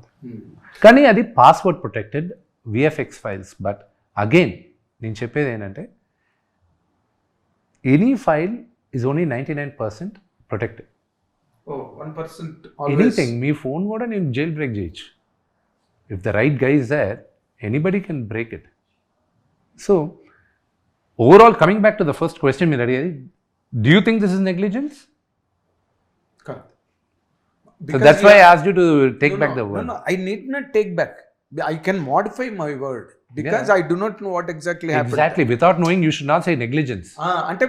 కానీ అది password protected VFX files. But again నేను చెప్పేది ఏంటంటే any file is only 99% protected. 1% anything, మీ ఫోన్ కూడా నేను జైల్ బ్రేక్ చేయొచ్చు. If the right guy is there, anybody can break it. So overall coming back to the first question మీరు అడిగేది, do you think this is negligence? So that's why I asked you to take back the word. No, I need not take back. I can modify my word because I do not know what exactly happened. Exactly. Without knowing, you should not say negligence. అంటే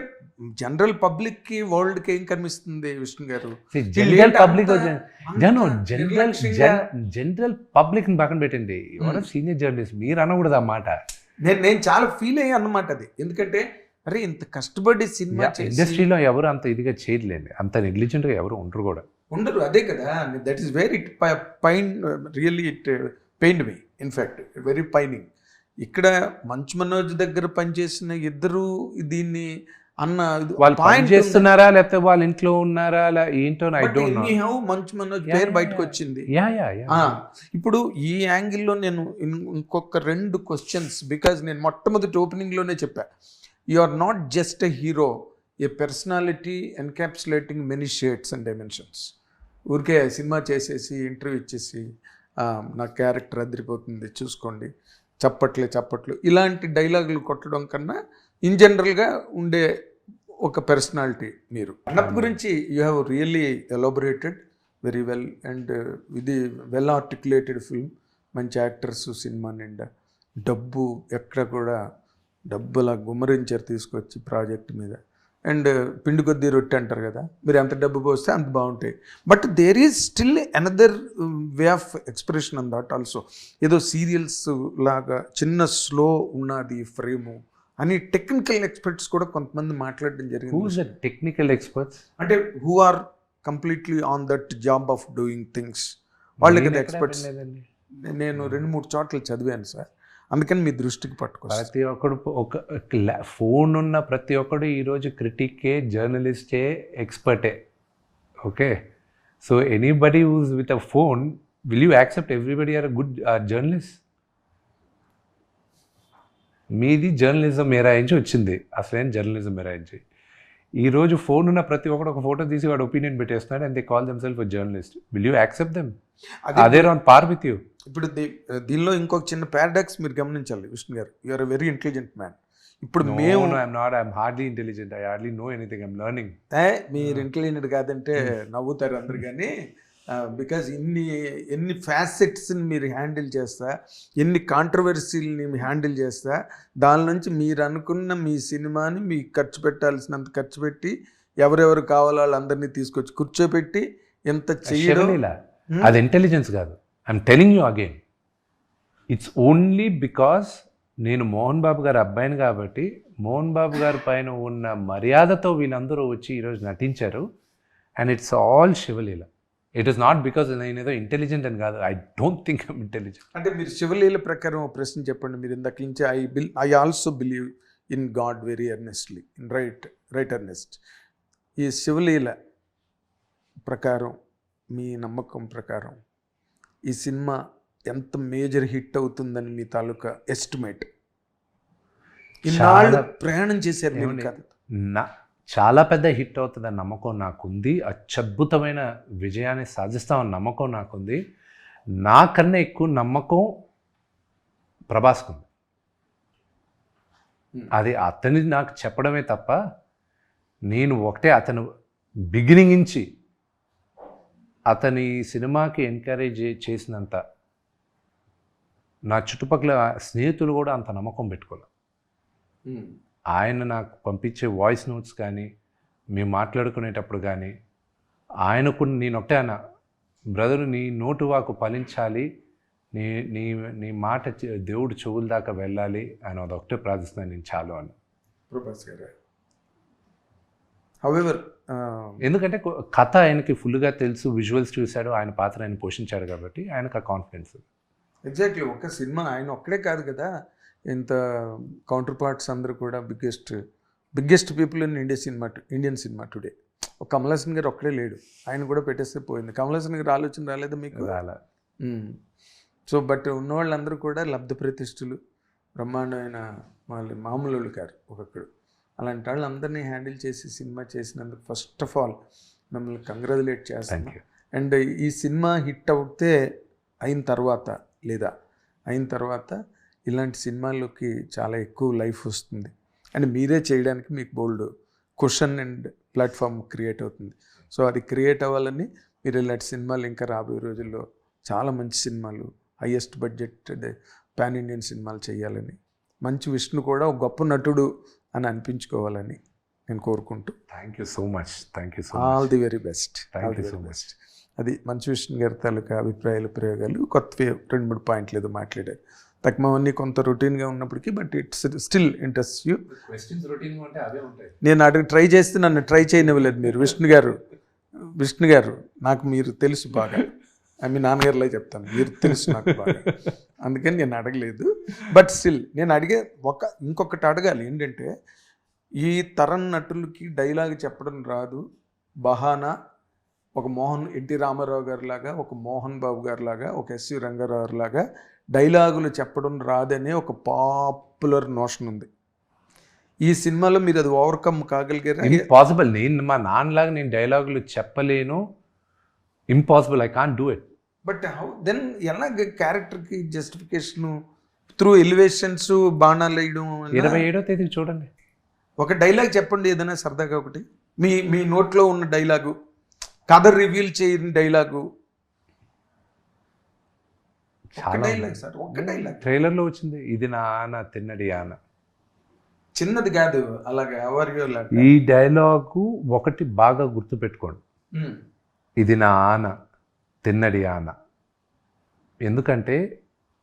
general public కి world కి ఏం కనిపిస్తుంది విష్ణు గారు? General public general public ని పక్కన పెట్టండి. ఎవరో సీనియర్ జర్నలిస్ట్, మీరు అనకూడదు ఆ మాట. నేను చాలా ఫీల్ అయ్యా అన్నమాట అది. ఎందుకంటే అరే ఇంత కష్టపడి సినిమా ఇండస్ట్రీలో ఎవరు అంత ఇదిగా చేయలేండి, అంత నెగ్లిజెంట్గా ఎవరు ఉండరు కూడా ఉండరు. అదే కదా, that is very it really it pained me, in fact very pining. ఇక్కడ మంచు మనోజ్ దగ్గర పనిచేసిన ఇద్దరు దీన్ని అన్న వాళ్ళు పాయింట్ చేస్తున్నారా లేకపోతే వాళ్ళ ఇంట్లో ఉన్నారా ఏంటో I don't know. Manchu Manoj పేరు బయటకు వచ్చింది. ఇప్పుడు ఈ యాంగిల్లో నేను ఇంకొక 2 క్వశ్చన్స్, బికాజ్ నేను మొట్టమొదటి ఓపెనింగ్లోనే చెప్పా, you are not just a hero, a personality encapsulating many shades and dimensions. ఊరికే సినిమా చేసేసి ఇంటర్వ్యూ ఇచ్చేసి నా క్యారెక్టర్ అదిరిపోతుంది చూసుకోండి, చప్పట్లు ఇలాంటి డైలాగులు కొట్టడం కన్నా ఇన్ జనరల్గా ఉండే ఒక పర్సనాలిటీ మీరు. అన్నప్పటి గురించి you have really elaborated very well, and ఇది వెల్ ఆర్టికులేటెడ్ ఫిల్మ్, మంచి యాక్టర్స్ సినిమా నిండా. డబ్బు ఎక్కడ కూడా డబ్బులా గుమ్మరించారు తీసుకొచ్చి ప్రాజెక్ట్ మీద. అండ్ పిండి కొద్దీ రొట్టె అంటారు కదా, మీరు ఎంత డబ్బు పోస్తే అంత బాగుంటాయి. But there is still another way of expression on that also. ఏదో సీరియల్స్ లాగా చిన్న స్లో ఉన్నది ఫ్రేము అని టెక్నికల్ ఎక్స్పర్ట్స్ కూడా కొంతమంది మాట్లాడడం జరిగింది. టెక్నికల్ ఎక్స్పర్ట్స్ అంటే who are completely on that job of doing things, వాళ్ళకి ఎక్స్పర్ట్స్. నేను 2-3 చోట్ల చదివాను సార్, అందుకని మీ దృష్టికి పట్టుకొస్తాను. ప్రతి ఒక్కడు ఒక ఫోన్ ఉన్న ప్రతి ఒక్కడు ఈరోజు క్రిటికే, జర్నలిస్టే, ఎక్స్పర్టే. Okay, so anybody who's with a phone, will you accept everybody are a good journalist? మీది జర్నలిజం మేరాయించి వచ్చింది, అసలేం జర్నలిజం మేరాయించి. ఈరోజు ఫోన్ ఉన్న ప్రతి ఒక్కడు ఒక ఫోటో తీసి వాడు ఒపీనియన్ పెట్టేస్తున్నాడు, and they call themselves a journalist. Will you accept them? అదే ఆన్ పార్ విత్ యూ. ఇప్పుడు దీనిలో ఇంకొక చిన్న పారాడాక్స్ మీరు గమనించాలి Vishnu garu. You are a very intelligent man. ఇప్పుడు మేము I'm hardly intelligent, I hardly know anything, I'm learning. మీరు ఇంటెలిజెంట్ కాదంటే నవ్వుతారు అందరు, కానీ బికాజ్ ఎన్ని ఫ్యాసెట్స్ని మీరు హ్యాండిల్ చేస్తా, ఎన్ని కాంట్రవర్సీలని హ్యాండిల్ చేస్తా, దాని నుంచి మీరు అనుకున్న మీ సినిమాని మీకు ఖర్చు పెట్టాల్సినంత ఖర్చు పెట్టి ఎవరెవరు కావాలో వాళ్ళందరినీ తీసుకొచ్చి కూర్చోబెట్టి ఎంత చేయడం, అది ఇంటెలిజెన్స్ కాదు. I'm telling you again, it's only because నేను మోహన్ బాబు గారి అబ్బాయిని కాబట్టి మోహన్ బాబు గారి పైన ఉన్న మర్యాదతో వీళ్ళందరూ వచ్చి ఈరోజు నటించారు. And it's all Shivaleela. It is not because నేను ఏదో ఇంటెలిజెంట్ అని కాదు. I don't think I'm intelligent. అంటే మీరు శివలీల ప్రకారం ఒక ప్రశ్న చెప్పండి. మీరు ఇందాక నుంచి I also believe in God very earnestly, in right earnest. ఈ శివలీల ప్రకారం, మీ నమ్మకం ప్రకారం ఈ సినిమా ఎంత మేజర్ హిట్ అవుతుందని మీ తాలూకా ఎస్టిమేట్? ఇన్నాళ్ళు ప్రయాణం చేశారు మీరు కాదు, చాలా పెద్ద హిట్ అవుతుందని నమ్మకం నాకుంది. అత్యద్భుతమైన విజయాన్ని సాధిస్తామని నమ్మకం నాకుంది. నాకన్నా ఎక్కువ నమ్మకం ప్రభాస్కుంది. అది అతని నాకు చెప్పడమే తప్ప నేను ఒకటే అతను బిగినింగ్ నుంచి అతని సినిమాకి ఎంకరేజ్ చేసినంత నా చుట్టుపక్కల స్నేహితులు కూడా అంత నమ్మకం పెట్టుకోలే. ఆయన నాకు పంపించే వాయిస్ నోట్స్ కానీ, మేము మాట్లాడుకునేటప్పుడు కానీ, ఆయనకు నేను ఒకటే అన్న, బ్రదరు నీ నోటు వాకు ఫలించాలి, నీ నీ నీ మాట దేవుడు చెవుల దాకా వెళ్ళాలి అని అదొకటే ప్రార్థిస్తున్నాను నేను చాలు అని. ప్రభాస్ గారు హౌఎవర్, ఎందుకంటే కథ ఆయనకి ఫుల్గా తెలుసు, విజువల్స్ చూశాడు, ఆయన పాత్ర ఆయన పోషించాడు కాబట్టి ఆయనకు ఆ కాన్ఫిడెన్స్. ఎగ్జాక్ట్లీ. ఒక సినిమా ఆయన ఒక్కడే కాదు కదా, ఇంత కౌంటర్ పార్ట్స్ అందరూ కూడా biggest people in Indian cinema today. ఒక కమల్ హాసన్ గారు ఒక్కడే లేడు, ఆయన కూడా పెట్టేస్తే పోయింది. కమల్ హాసన్ గారు ఆలోచన రాలేదా మీకు? రాలా. సో బట్ ఉన్నవాళ్ళందరూ కూడా లబ్ధ ప్రతిష్ఠులు, బ్రహ్మాండమైన వాళ్ళు, మామూలు కారు ఒక్కొక్కడు. అలాంటి వాళ్ళందరినీ హ్యాండిల్ చేసి సినిమా చేసినందుకు ఫస్ట్ ఆఫ్ ఆల్ మిమ్మల్ని కంగ్రాచులేట్ చేస్తాను. అండ్ ఈ సినిమా హిట్ అవుతే అయిన తర్వాత ఇలాంటి సినిమాల్లోకి చాలా ఎక్కువ లైఫ్ వస్తుంది అండ్ మీరే చేయడానికి మీకు బోల్డ్ క్వశ్చన్ అండ్ ప్లాట్ఫామ్ క్రియేట్ అవుతుంది. సో అది క్రియేట్ అవ్వాలని మీరు ఇలాంటి సినిమాలు ఇంకా రాబోయే రోజుల్లో చాలా మంచి సినిమాలు, హయ్యెస్ట్ బడ్జెట్ పాన్ ఇండియన్ సినిమాలు చేయాలని, మంచి విష్ణు కూడా ఒక గొప్ప నటుడు అని అనిపించుకోవాలని నేను కోరుకుంటూ thank you so much. All the very best. Thank you so much. అది మంచు విష్ణు గారి తాలూకా అభిప్రాయాలు, ప్రయోగాలు, కొత్త 2-3 పాయింట్లు ఏదో మాట్లాడారు. తక్కువన్నీ కొంత రొటీన్గా ఉన్నప్పటికీ, but it's still interest you. నేను ట్రై చేస్తే నన్ను ట్రై చేయనివ్వలేదు మీరు. విష్ణు గారు నాకు మీరు తెలుసు బాగా, మీ నాన్నగారిలో చెప్తాను, మీరు తెలుసు నాకు బాగా, అందుకని నేను అడగలేదు. బట్ స్టిల్ నేను ఇంకొకటి అడగాలి ఏంటంటే, ఈ తరం నటులకి డైలాగ్ చెప్పడం రాదు, బహానా ఒక ఎన్టీ రామారావు గారి లాగా, ఒక మోహన్ బాబు గారి లాగా, ఒక ఎస్వి రంగారావు లాగా డైలాగులు చెప్పడం రాదనే ఒక పాపులర్ నోషన్ ఉంది. ఈ సినిమాలో మీరు అది ఓవర్కమ్ కాగలిగారు? ఇంపాసిబుల్. నేను మా నాన్నలాగా నేను డైలాగులు చెప్పలేను, impossible, I can't do it. But how then ఎలా క్యారెక్టర్కి జస్టిఫికేషను త్రూ ఎలివేషన్స్, బాణాలు వేయడం? 27వ తేదీ చూడండి. ఒక డైలాగ్ చెప్పండి ఏదైనా సరదాగా ఒకటి, మీ నోట్లో ఉన్న డైలాగు, కథ రివీల్ చేయని డైలాగు. చాలా డైలాగ్ సార్, ఒక్క డైలాగ్. ట్రైలర్లో వచ్చింది, ఇది నా ఆన తిన్నడి ఆన. చిన్నది కాదు, అలాగే ఎవరియో ఈ డైలాగు ఒకటి బాగా గుర్తుపెట్టుకోండి, ఇది నా ఆన తిన్నడి ఆన. ఎందుకంటే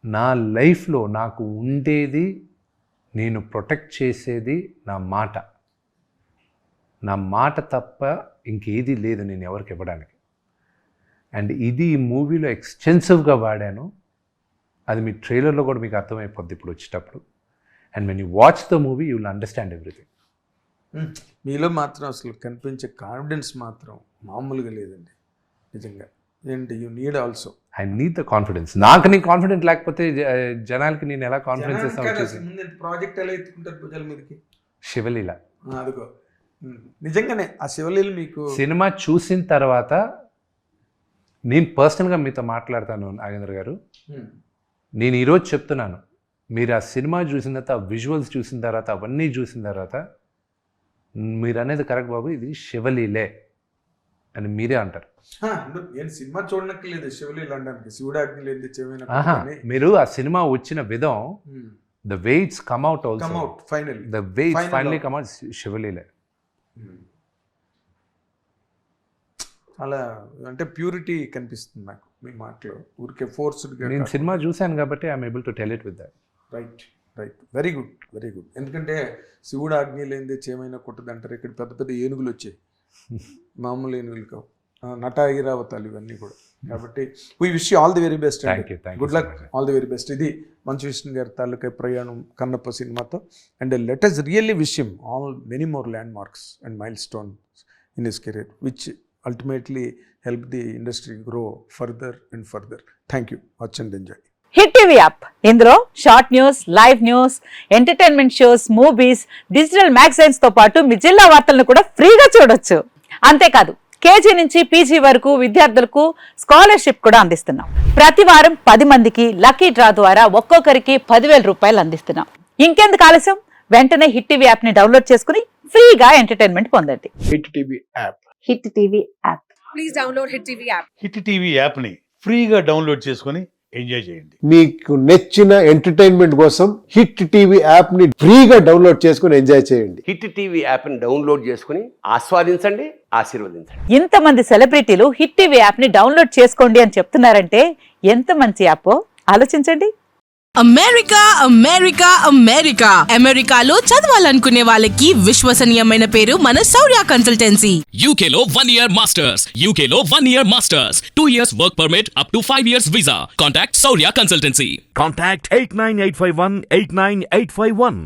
నా లైఫ్లో నాకు ఉండేది, నేను ప్రొటెక్ట్ చేసేది నా మాట. నా మాట తప్ప ఇంకేది లేదు నేను ఎవరికి ఇవ్వడానికి. అండ్ ఇది ఈ మూవీలో ఎక్స్టెన్సివ్గా వాడాను. అది మీ ట్రైలర్లో కూడా మీకు అర్థమైపోద్ది ఇప్పుడు వచ్చేటప్పుడు. And when you watch the movie you will understand everything. మీలో మాత్రం అసలు కనిపించే కాన్ఫిడెన్స్ మాత్రం మామూలుగా లేదండి నిజంగా. ఏంటి, you need also. I need the confidence. నాకు నీ కాన్ఫిడెంట్ లేకపోతే జనాలకి నేను ఎలా కాన్ఫిడెన్స్ ఇస్తాను? ప్రాజెక్ట్ ఎలా ఎత్తుకుంటారు భుజాల మీదకి? శివలీల. అదిగో నిజంగానే ఆ శివలీల మీకు సినిమా చూసిన తర్వాత నేను పర్సనల్గా మీతో మాట్లాడతాను నాగేంద్ర గారు. నేను ఈరోజు చెప్తున్నాను, మీరు ఆ సినిమా చూసిన తర్వాత, ఆ విజువల్స్ చూసిన తర్వాత, అవన్నీ చూసిన తర్వాత మీరు అనేది కరెక్ట్ బాబు, ఇది శివలీలే అని మీరే అంటారు. నేను సినిమా చూడనక్కర్లేదు శివలీల అనడానికి. శివుడు ఆజ్ఞ లేదు చెవిన. మీరు ఆ సినిమా వచ్చిన విధం, the way it's come out also, the way it's finally come out శివలీలే. అలా అంటే ప్యూరిటీ కనిపిస్తుంది నాకు మీ మాటలో. ఊరికే ఫోర్స్డ్గా. నేను సినిమా చూశాను కాబట్టి I'm able to tell it with that. Right right, very good very good. ఎందుకంటే శివుడు ఆజ్ఞ లేనిదే చేమైనా కొట్టదు అంటారు. ఇక్కడ పెద్ద పెద్ద ఏనుగులు వచ్చాయి, మామూలు ఏనుగులు కావు, నట ఐరావతాలు ఇవన్నీ కూడా. కాబట్టి we wish you all the very best. Good luck, all the very best. ఇది మంచు విష్ణు గారి తాలూకా ప్రయాణం కన్నప్ప సినిమాతో. And let us really wish him all many more land marks and mile stones in his career which ultimately help the industry grow further and further. Thank you. Watch and enjoy. Hit TV app, ఇందులో short news, live news, entertainment shows, movies, digital magazines తో పాటు మీ జిల్లా వార్తలను కూడా ఫ్రీగా చూడొచ్చు. అంతేకాదు KG నుంచి పీజీ వరకు విద్యార్థులకు స్కాలర్షిప్ కూడా అందిస్తున్నాం. ప్రతి వారం 10 మందికి లక్కీ డ్రా ద్వారా ఒక్కొక్కరికి 10,000 రూపాయలు అందిస్తున్నాం. ఇంకెందుకు ఆలస్యం, వెంటనే హిట్ టీవీ యాప్ ని డౌన్లోడ్ చేసుకుని ఫ్రీగా ఎంటర్టైన్మెంట్ పొందండి. Hit TV app. Hit TV app. Please download hit TV app. Hit TV యాప్ని ఫ్రీగా డౌన్లోడ్ చేసుకొని ఎంజాయ్ చేయండి. మీకు నచ్చిన ఎంటర్టైన్మెంట్ కోసం హిట్ టీవీ యాప్ ని ఫ్రీగా డౌన్లోడ్ చేసుకొని ఎంజాయ్ చేయండి. హిట్ టీవీ యాప్ని డౌన్లోడ్ చేసుకుని ఆస్వాదించండి, ఆశీర్వదించండి. ఇంతమంది సెలబ్రిటీలు హిట్ టీవీ యాప్ ని డౌన్లోడ్ చేసుకోండి అని చెప్తున్నారంటే ఎంత మంచి యాప్ ఆలోచించండి. అమెరికా అమెరికా అమెరికా అమెరికాలో చదవాలనుకునే వాళ్ళకి విశ్వసనీయమైన పేరు మన శౌర్య కన్సల్టెన్సీ. UK లో 1 year masters, UK లో 1 year masters, 2 years work permit up to 5 years visa. Contact Saurya Consultancy. Contact 89851 89851.